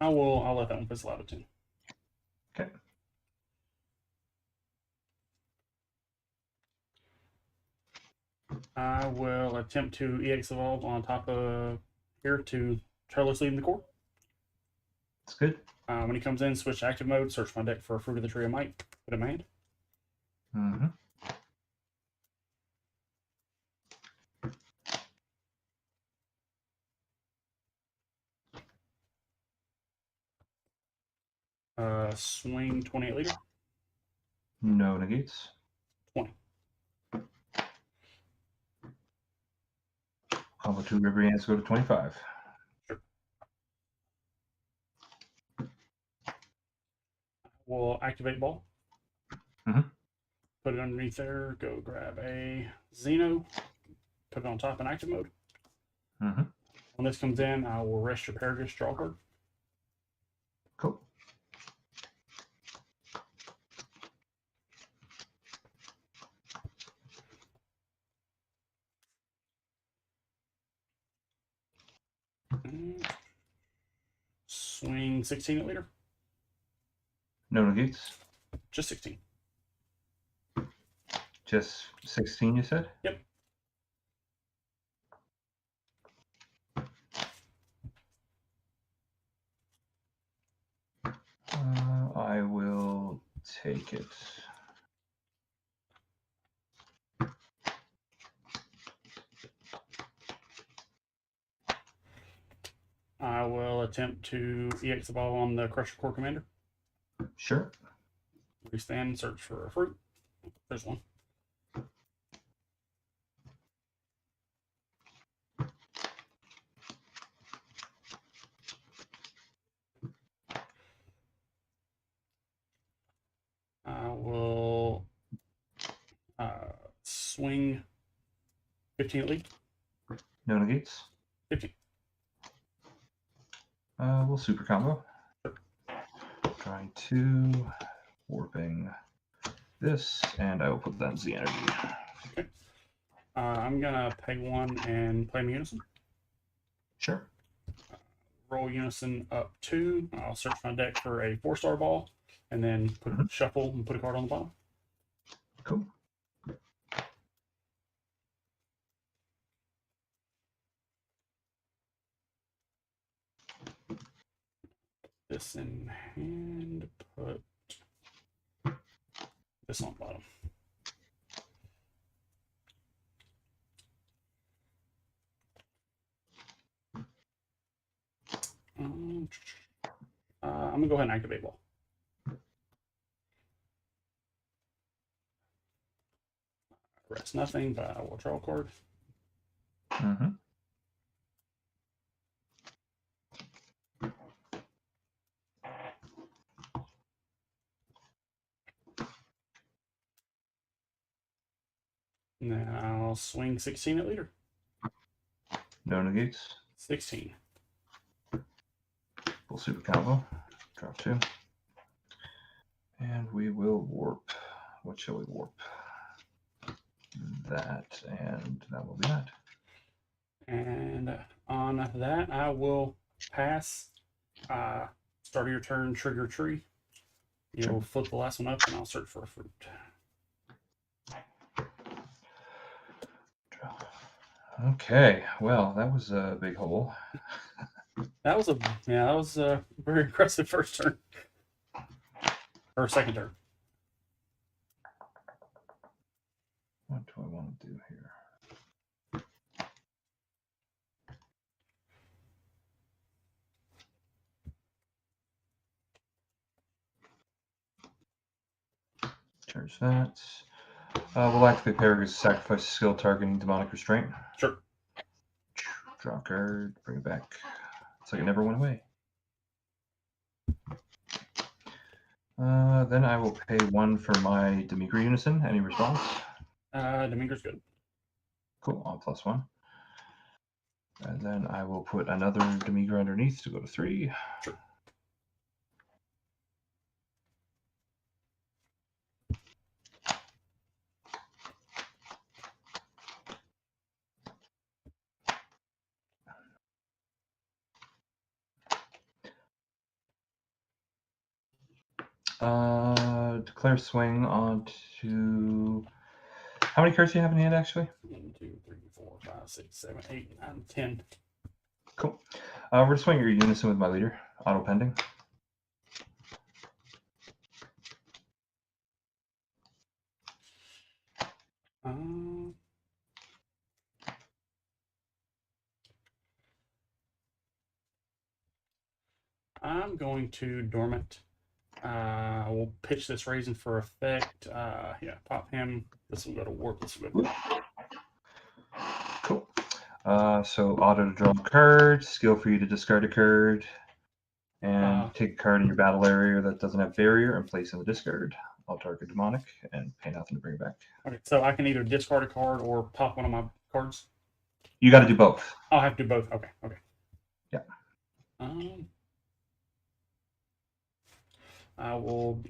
I'll let that one fizzle out of 10. Okay. I will attempt to EX Evolve on top of here to Turles leading the core. That's good. When he comes in, switch to active mode, search my deck for a Fruit of the Tree of Might, put it in my hand. Mm-hmm. Swing 28 leader. No negates. 20. Combo 2 River Hands go to 25. We'll activate ball. Mhm. Put it underneath there. Go grab a Xeno. Put it on top in active mode. Mm-hmm. When this comes in, I will rest your Paragus, draw a card. Cool. Swing 16 at leader. No negates. Just 16. Just 16, you said? Yep. I will take it. I will attempt to EX the ball on the Crusher Core Commander. Sure. We stand and search for a fruit. There's one. I will swing 15 at lead. No negates. 15. We'll super combo. Trying 2, warping this, and I will put that in Z energy. Okay. I'm gonna pay 1 and play my Unison. Sure. Roll Unison up 2. I'll search my deck for a 4-star ball, and then put shuffle and put a card on the bottom. Cool. This in hand. Put this on bottom. I'm gonna go ahead and activate ball. Rest nothing, but I will draw a card. Mm-hmm. And then I'll swing 16 at leader. No negates. 16. Full super combo. Drop 2. And we will warp. What shall we warp? That, and that will be that. And on that, I will pass. Start of your turn, trigger tree. You'll flip the last one up, and I'll search for a fruit. Okay, well, that was a big hole. That was a very aggressive first turn. Or second turn. What do I want to do here? Charge that. We'll activate Paragus Sacrifice skill targeting demonic restraint. Sure. Draw a card, bring it back. It's like it never went away. Then I will pay 1 for my Demigra Unison. Any response? Dominguez good. Cool, on +1. And then I will put another Demigra underneath to go to 3. Sure. Declare swing onto. How many cards do you have in hand, actually? 1, 2, 3, 4, 5, 6, 7, 8, 9, 10. Cool. We're going to swing your unison with my leader. Auto pending. I'm going to dormant. We'll pitch this raisin for effect. Yeah, pop him. This will go to warp. This will go to Cool. So auto to draw a card, skill for you to discard a card, and take a card in your battle area that doesn't have barrier and place in the discard. I'll target demonic and pay nothing to bring it back. Okay, so I can either discard a card or pop one of my cards. You got to do both. I'll have to do both. Okay. Yeah. I will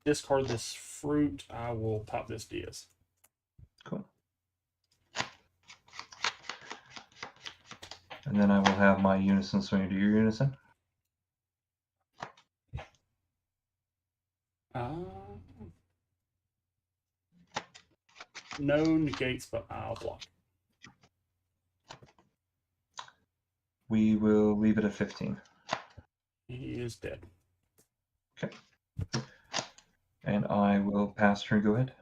discard this fruit. I will pop this Diaz. Cool. And then I will have my unison swing into your unison. No negates, but I'll block. We will leave it at 15. He is dead. Okay. And I will pass turn. Go ahead.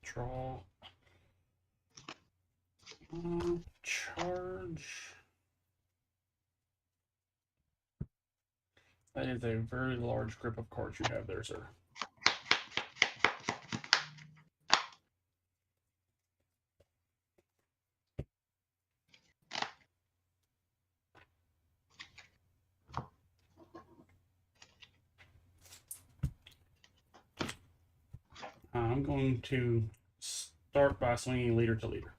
Draw. Charge. That is a very large grip of cards you have there, sir. I'm going to start by swinging leader to leader.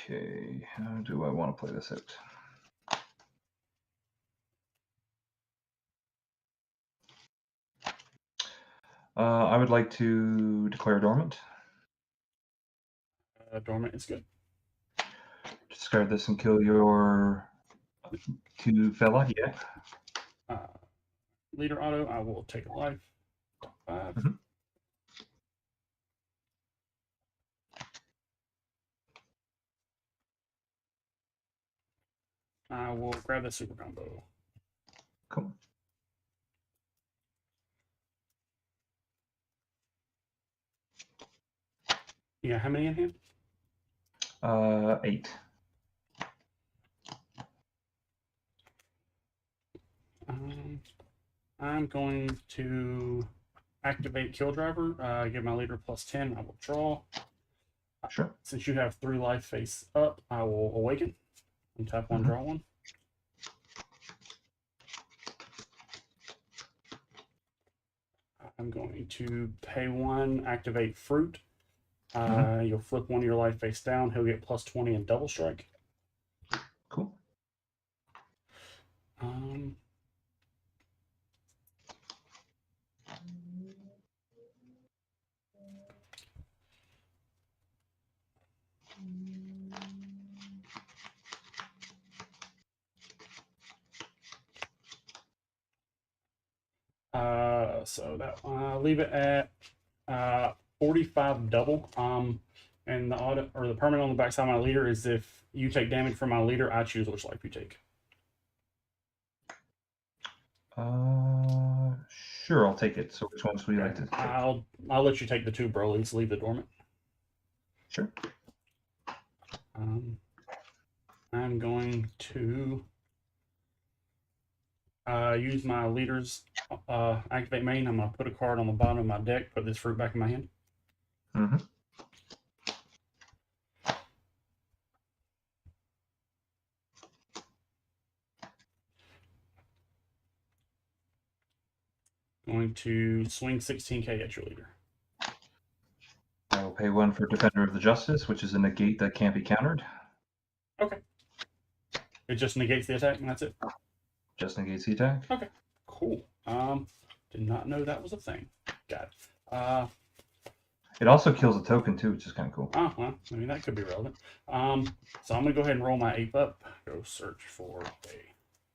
Okay, how do I want to play this out? I would like to declare dormant. Dormant is good. Discard this and kill your 2 fella. Yeah. Leader auto, I will take a life. 5. Mhm. I will grab the super combo. Cool. Yeah, how many in hand? 8. I'm going to activate Kill Driver, give my leader +10. I will draw. Sure. Since you have 3 life face up, I will awaken and tap 1, draw 1. I'm going to pay 1, activate fruit. You'll flip 1 of your life face down. He'll get +20 and double strike. Cool. So that leave it at 45 double. And the auto or the permanent on the backside of my leader is if you take damage from my leader, I choose which life you take. Sure, I'll take it. So which ones would you like to take? I'll let you take the 2 Broly's, leave the dormant. Sure. I'm going to use my leader's activate main. I'm going to put a card on the bottom of my deck, put this fruit back in my hand. Mm-hmm. Going to swing 16k at your leader. I will pay 1 for Defender of the Justice, which is a negate that can't be countered. Okay. It just negates the attack, and that's it. Just negates the attack. Okay. Cool. Did not know that was a thing. Got it. It also kills a token too, which is kind of cool. Oh, well, I mean, that could be relevant. So I'm going to go ahead and roll my ape up. Go search for a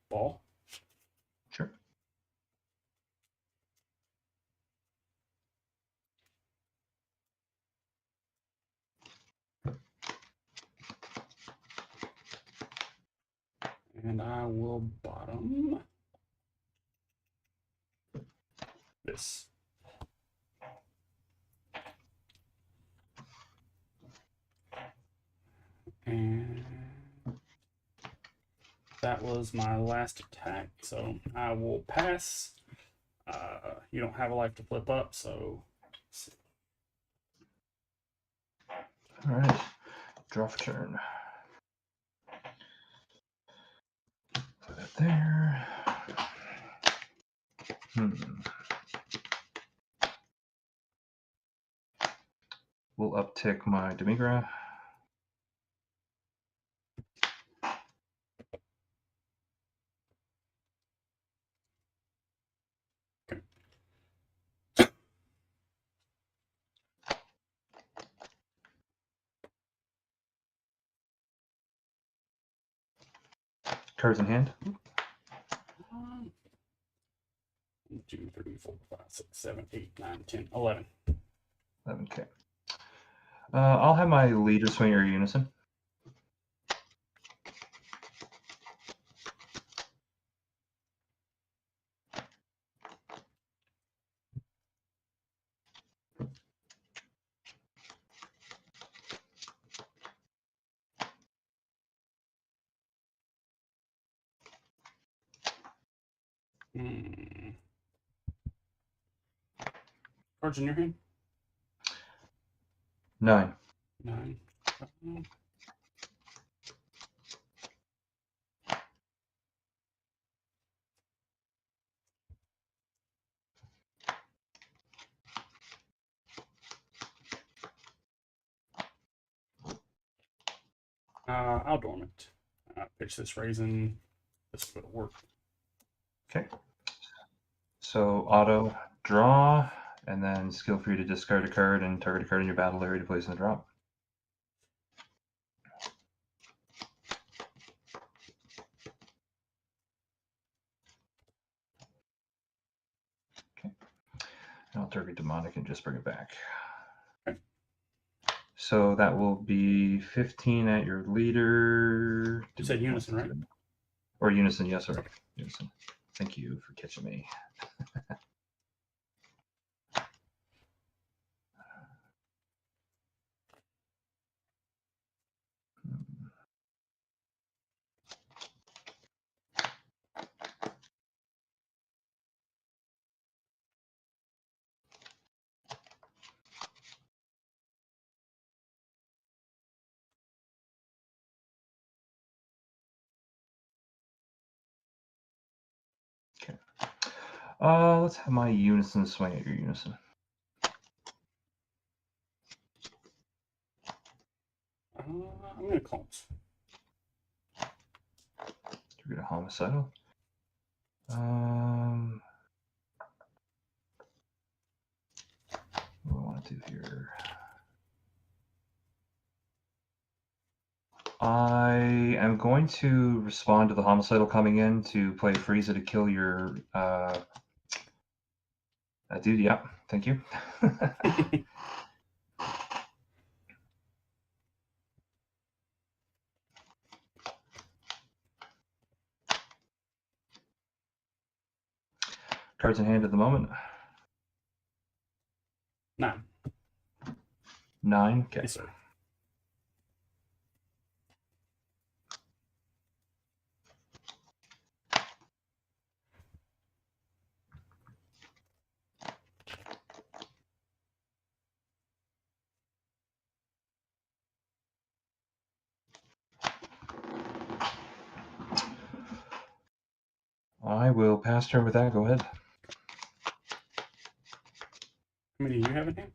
ball. Sure. And I will bottom this. And that was my last attack, so I will pass. You don't have a life to flip up, so let's see. All right. Draw for turn. Put that there. We'll uptick my Demigra. Cards in hand. 1, 2, 3, 4, 5, 6, 7, 8, 9, 10, 11. 11k. I'll have my leader swing or unison. Cards in your hand? 9. 9. I'll dormant. Pitch this raisin. This will work. Okay. So auto draw, and then skill for you to discard a card and target a card in your battle area to place in the drop. Okay. And I'll target demonic and just bring it back. Okay. So that will be 15 at your leader. You said unison, right? Or unison, yes, sir. Unison. Thank you for catching me. Let's have my unison swing at your unison. I'm gonna close. You're gonna homicidal. What do I want to do here? I am going to respond to the homicidal coming in to play Frieza to kill your dude. Yeah, thank you. Cards in hand at the moment. 9. 9. Okay. Yes, sir. I will pass turn with that. Go ahead. How many do you have in hand?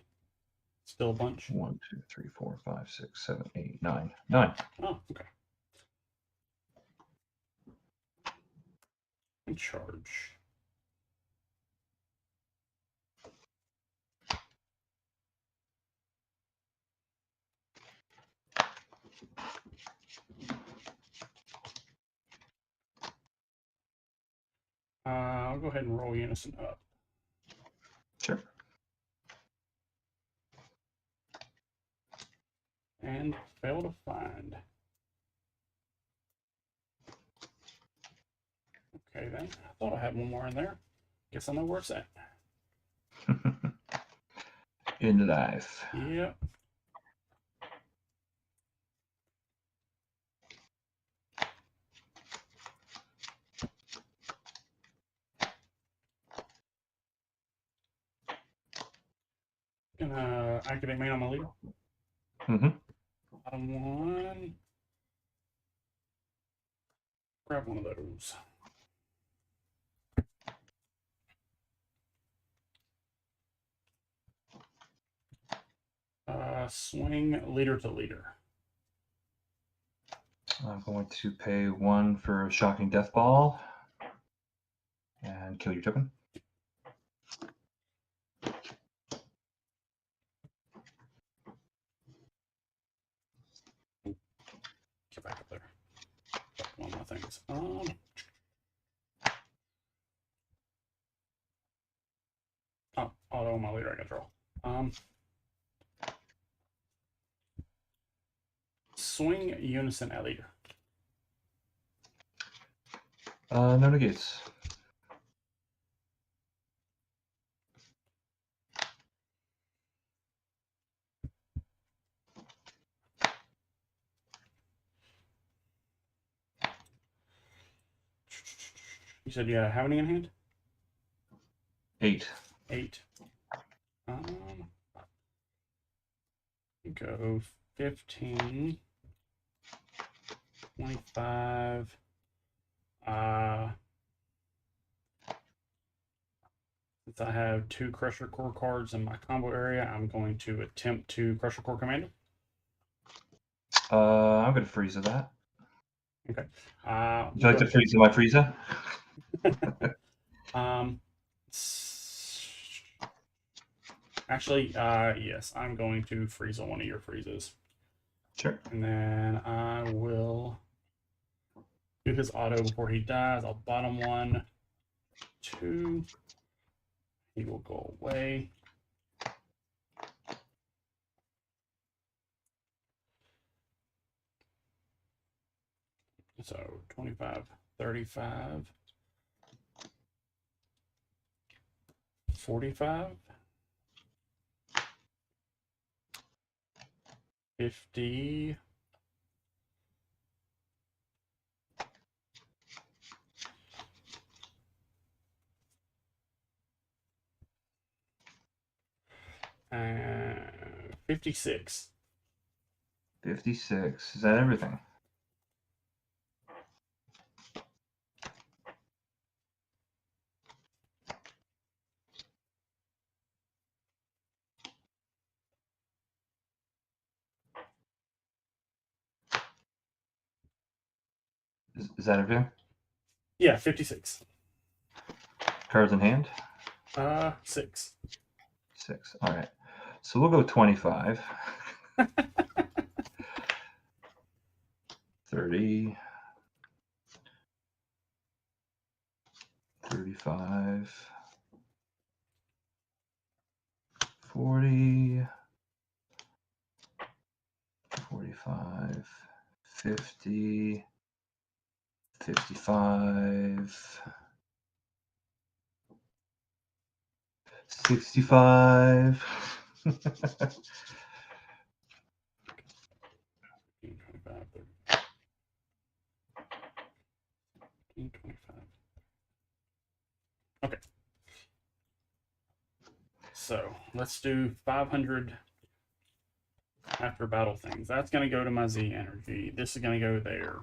Still a bunch. 1, 2, 3, 4, 5, 6, 7, 8, 9. 9. Oh, okay. And charge. I'll go ahead and roll Unison up. Sure. And fail to find. Okay then. I thought I had one more in there. Guess I know where it's at. In life. Yep. Gonna activate main on my leader. Mm-hmm. Bottom one. Grab one of those. Swing leader to leader. I'm going to pay 1 for Shocking Death Ball and kill your token. Get back up there. One of my things. Oh, auto on my leader. I got draw. Swing Unison at leader. No negates. You said you had how many in hand? 8. 8. Go 15, 25. Since I have 2 Crusher Core cards in my combo area, I'm going to attempt to Crusher Core Commander. I'm going to Frieza that. Okay. Would you like to Frieza my Frieza? Actually, yes, I'm going to freeze on one of your freezes. Sure. And then I will do his auto before he dies. I'll bottom 1, 2. He will go away. So 25, 35, 45, 50, 56. 56. Is that everything? Is that everything? Yeah, 56. Cards in hand? 6. 6. All right. So we'll go 25. 30. 35. 40. 45. 50. 55. 65. 25, 30. 25. Okay. So let's do 500 after battle things. That's going to go to my Z energy. This is going to go there.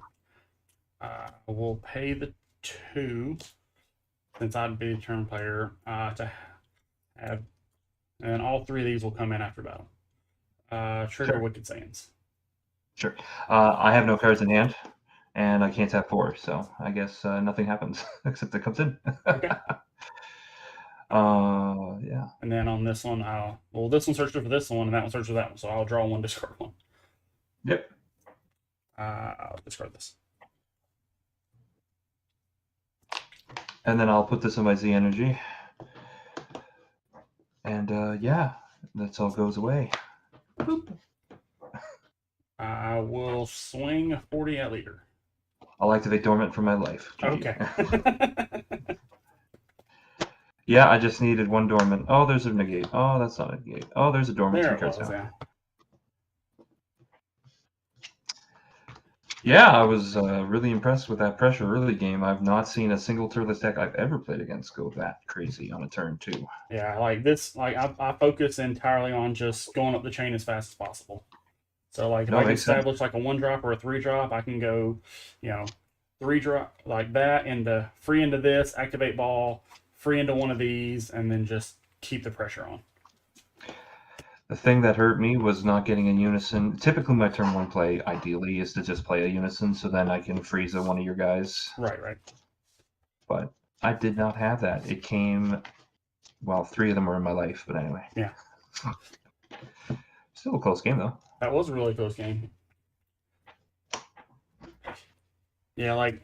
We'll pay the 2, since I'd be the turn player, to have, and all 3 of these will come in after battle. Trigger Sure. Wicked Sands. Sure. I have no cards in hand, and I can't tap 4, so I guess nothing happens except it comes in. Okay. Yeah. And then on this one, this one searches for this one, and that one searches for that one. So I'll draw 1, discard 1. Yep. I'll discard this. And then I'll put this in my Z energy. And yeah, that's all goes away. Boop. I will swing 40 at leader. I'll activate Dormant for my life. Okay. Yeah, I just needed 1 Dormant. Oh, there's a negate. Oh, that's not a negate. Oh, there's a Dormant. There 3 it cards was, now. yeah. Yeah, I was really impressed with that pressure early game. I've not seen a single Turles deck I've ever played against go that crazy on a turn 2. Yeah, like this, like I focus entirely on just going up the chain as fast as possible. So like if No, I can makes sense. establish like a 1 drop or a 3 drop, I can go, 3 drop like that into free into this, activate ball, free into one of these, and then just keep the pressure on. The thing that hurt me was not getting a unison. Typically, my turn 1 play, ideally, is to just play a unison, so then I can freeze one of your guys. Right. But I did not have that. It came, well, 3 of them were in my life, but anyway. Yeah. Still a close game, though. That was a really close game. Yeah, like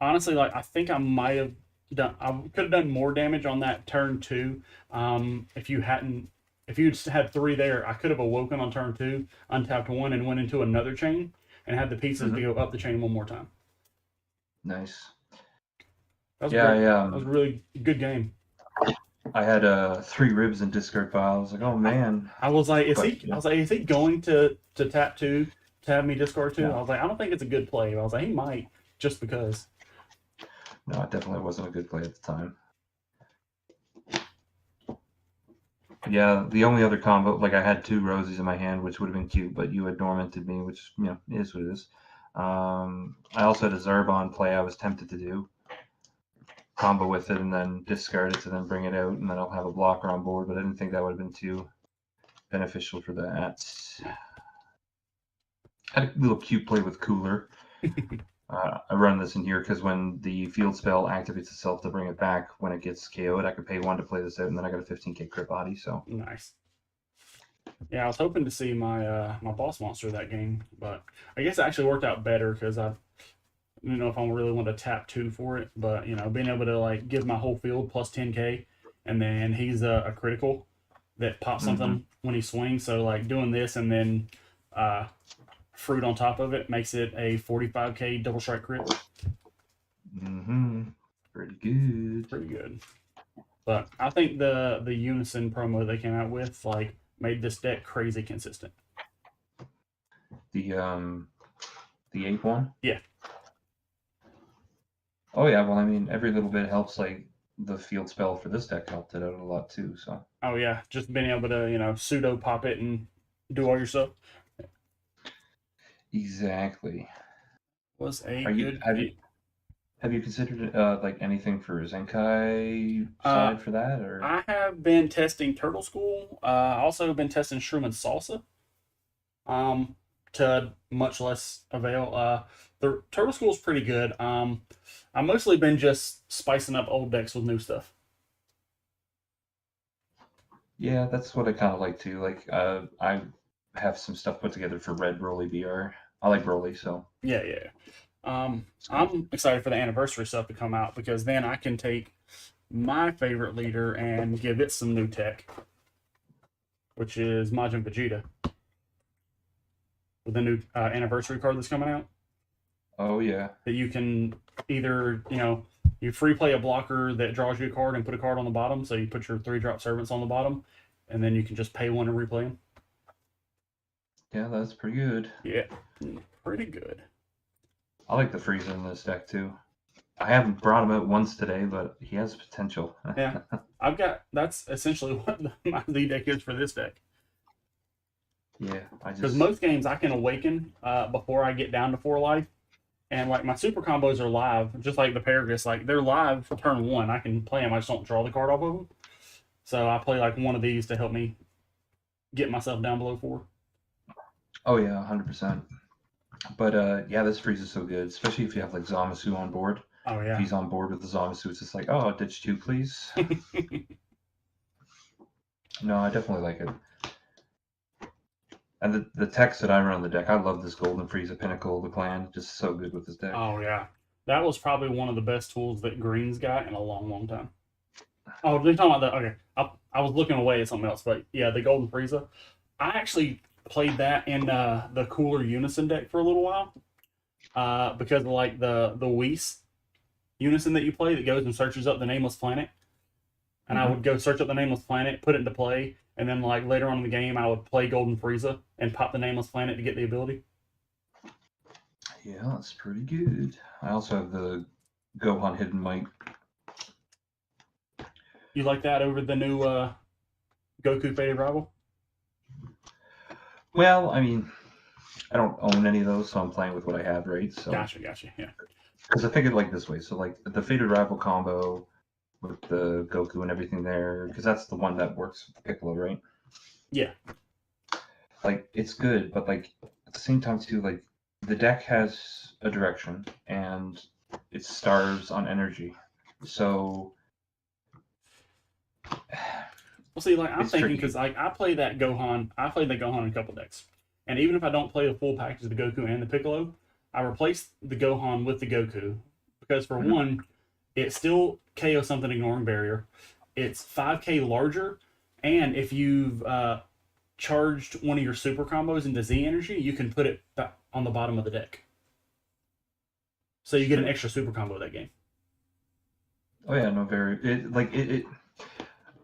honestly, like I think I might have done. I could have done more damage on that turn 2. If you'd had 3 there, I could have awoken on turn 2, untapped 1, and went into another chain, and had the pieces to go up the chain one more time. Nice. That was Yeah, great. yeah. That was a really good game. I had 3 ribs in discard pile. I was like, oh man. I was like, is But, he? I was like, is he going to tap 2 to have me discard 2? No. I was like, I don't think it's a good play. But I was like, he might just because. No, it definitely wasn't a good play at the time. Yeah, the only other combo, like I had 2 rosies in my hand, which would have been cute, but you had dormanted me, which, is what it is. I also had a Zarbon play I was tempted to do. Combo with it and then discard it to then bring it out, and then I'll have a blocker on board, but I didn't think that would have been too beneficial for that. I had a little cute play with Cooler. I run this in here because when the field spell activates itself to bring it back, when it gets KO'd, I could pay 1 to play this out, and then I got a 15k crit body, so. Nice. Yeah, I was hoping to see my my boss monster that game, but I guess it actually worked out better because I didn't know if I really wanted to tap 2 for it, but being able to like give my whole field plus 10k, and then he's a critical that pops something when he swings. So like doing this and then fruit on top of it makes it a 45k double strike crit. Pretty good. Pretty good. But I think the unison promo they came out with like made this deck crazy consistent. The ape one? Yeah. Oh yeah, well I mean every little bit helps. Like the field spell for this deck helped it out a lot too, so. Oh yeah, just being able to, pseudo pop it and do all your stuff. Exactly. Was a Have good you considered like anything for ZENKAI side for that, or? I have been testing Turtle School. Also been testing Shroom and Salsa. to much less avail. The Turtle School is pretty good. I've mostly been just spicing up old decks with new stuff. Yeah, that's what I kind of like too. Like, I have some stuff put together for Red Broly BR. I like Broly, so Yeah. I'm excited for the anniversary stuff to come out because then I can take my favorite leader and give it some new tech, which is Majin Vegeta, with the new anniversary card that's coming out. oh yeah, That you can either, you free play a blocker that draws you a card and put a card on the bottom. So you put your 3-drop servants on the bottom, and then you can just pay one and replay them. yeah, that's pretty good. Yeah, pretty good. I like the Frieza in this deck too. I haven't brought him out once today, but he has potential. Yeah. That's essentially what my Z deck is for this deck. Yeah, I Because just most games I can awaken before I get down to 4 life. And like my super combos are live, just like the Paragus, like they're live for turn 1. I can play them, I just don't draw the card off of them. So I play like one of these to help me get myself down below 4. oh yeah, 100%. But yeah, this Frieza is so good, especially if you have like Zamasu on board. Oh If yeah. he's on board with the Zamasu, it's just like, oh, ditch 2, please. No, I definitely like it. And the text that I run on the deck, I love this Golden Frieza Pinnacle of the Clan. Just so good with this deck. Oh yeah. That was probably one of the best tools that Green's got in a long, long time. Oh, you're talking about that? Okay. I was looking away at something else, but yeah, the Golden Frieza. I actually played that in the cooler Unison deck for a little while. Because of like the Whis Unison that you play that goes and searches up the nameless planet. And I would go search up the nameless planet, put it into play, and then like later on in the game I would play Golden Frieza and pop the nameless planet to get the ability. Yeah, that's pretty good. I also have the Gohan Hidden Might. You like that over the new Goku Faded Rival? Well, I mean, I don't own any of those, so I'm playing with what I have, right? So Gotcha, yeah. because I think it like this way. So like the Faded Rival combo with the Goku and everything there, because that's the one that works with Piccolo, right? Yeah. Like it's good, but like at the same time too, like the deck has a direction and it starves on energy. So Well, see, like I'm It's thinking tricky. because like I played that Gohan in a couple decks, and even if I don't play the full package of the Goku and the Piccolo, I replace the Gohan with the Goku because for one, it still KO something ignoring barrier. It's 5k larger, and if you've charged one of your super combos into Z energy, you can put it on the bottom of the deck. So you get an extra super combo that game. oh yeah, no,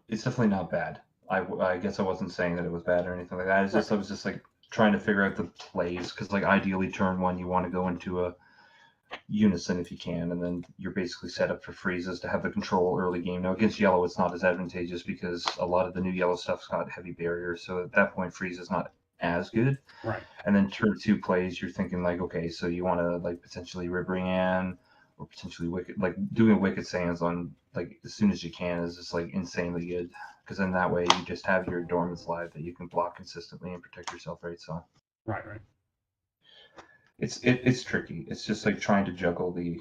it's definitely not bad. I guess I wasn't saying that it was bad or anything like that. I was just like trying to figure out the plays because like ideally turn 1 you want to go into a Unison if you can, and then you're basically set up for Friezas to have the control early game. Now against yellow it's not as advantageous because a lot of the new yellow stuff's got heavy barriers, so at that point Frieza's not as good. Right. And then turn 2 plays, you're thinking like, okay, so you want to like potentially Ribrianne or potentially Wicked, like doing Wicked Saiyans on like as soon as you can is just like insanely good because then that way you just have your Dormants live that you can block consistently and protect yourself, right? So Right. it's tricky. It's just like trying to juggle the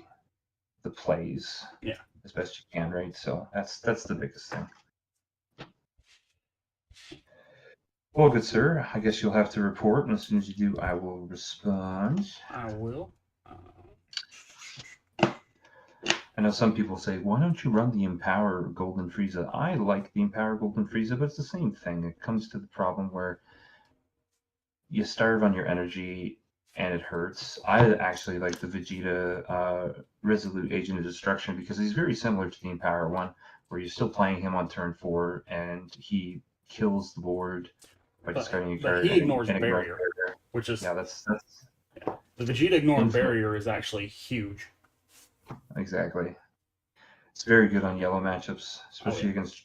plays, Yeah, as best you can, right? So that's the biggest thing. Well, good sir, I guess you'll have to report, and as soon as you do, I will respond. I will. I know some people say, why don't you run the Empower Golden Frieza? I like the Empower Golden Frieza, but it's the same thing. It comes to the problem where you starve on your energy and it hurts. I actually like the Vegeta Resolute Agent of Destruction because he's very similar to the Empower one, where you're still playing him on turn 4 and he kills the board by discarding a But card. he ignores and barrier, which is yeah, that's the Vegeta ignoring Infinite. barrier is actually huge. exactly. It's very good on yellow matchups, especially yeah. against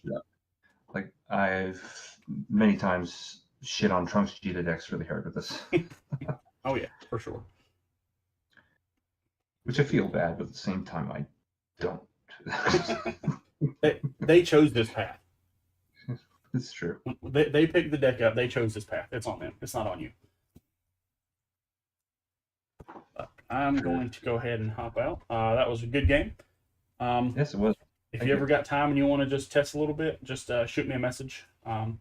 like I've many times shit on Trunks Vegeta decks really hard with this. Oh yeah, for sure. Which I feel bad, but at the same time I don't. They chose this path. It's true. They picked the deck up. They chose this path. It's on them. It's not on you. I'm Sure. going to go ahead and hop out. That was a good game. Yes, it was. If Thank you you. ever got time and you want to just test a little bit, just shoot me a message. I'm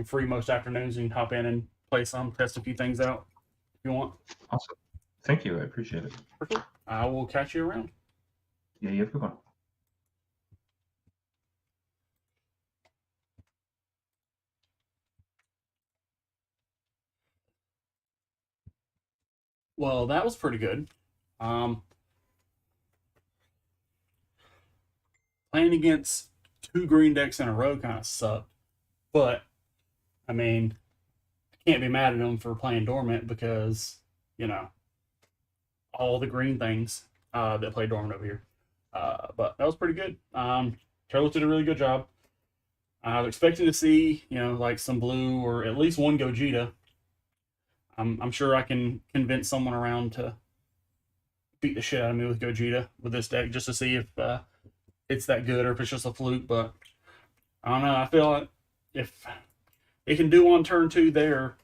free most afternoons. You can hop in and play some, test a few things out if you want. Awesome. Thank you. I appreciate it. I will catch you around. Yeah, you have a good one. Well, that was pretty good. Playing against two green decks in a row kind of sucked, but I mean, can't be mad at them for playing dormant because all the green things that play dormant over here. But that was pretty good. Turles did a really good job. I was expecting to see like some blue or at least one Gogeta. I'm sure I can convince someone around to beat the shit out of me with Gogeta with this deck just to see if it's that good or if it's just a fluke. But I don't know. I feel like if it can do on turn 2 there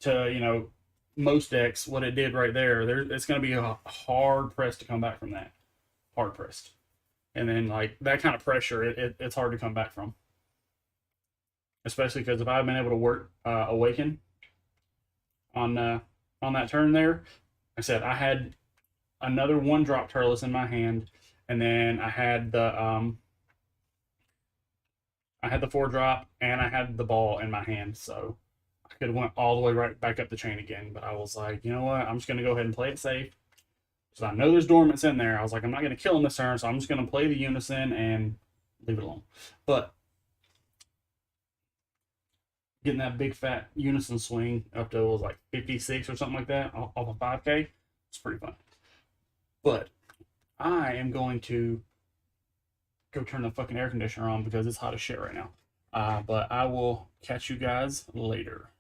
to most decks what it did right there, it's going to be a hard press to come back from that. Hard pressed. And then like that kind of pressure, it's hard to come back from. Especially because if I've been able to work Awaken on that turn there, like I said, I had another 1-drop Turles in my hand, and then I had the 4-drop, and I had the ball in my hand, so I could have went all the way right back up the chain again. But I was like, you know what? I'm just going to go ahead and play it safe. So I know there's dormants in there. I was like, I'm not going to kill him this turn, so I'm just going to play the Unison and leave it alone. But getting that big fat Unison swing up to, it was like 56 or something like that off of 5K, it's pretty fun. But I am going to go turn the fucking air conditioner on because it's hot as shit right now. But I will catch you guys later.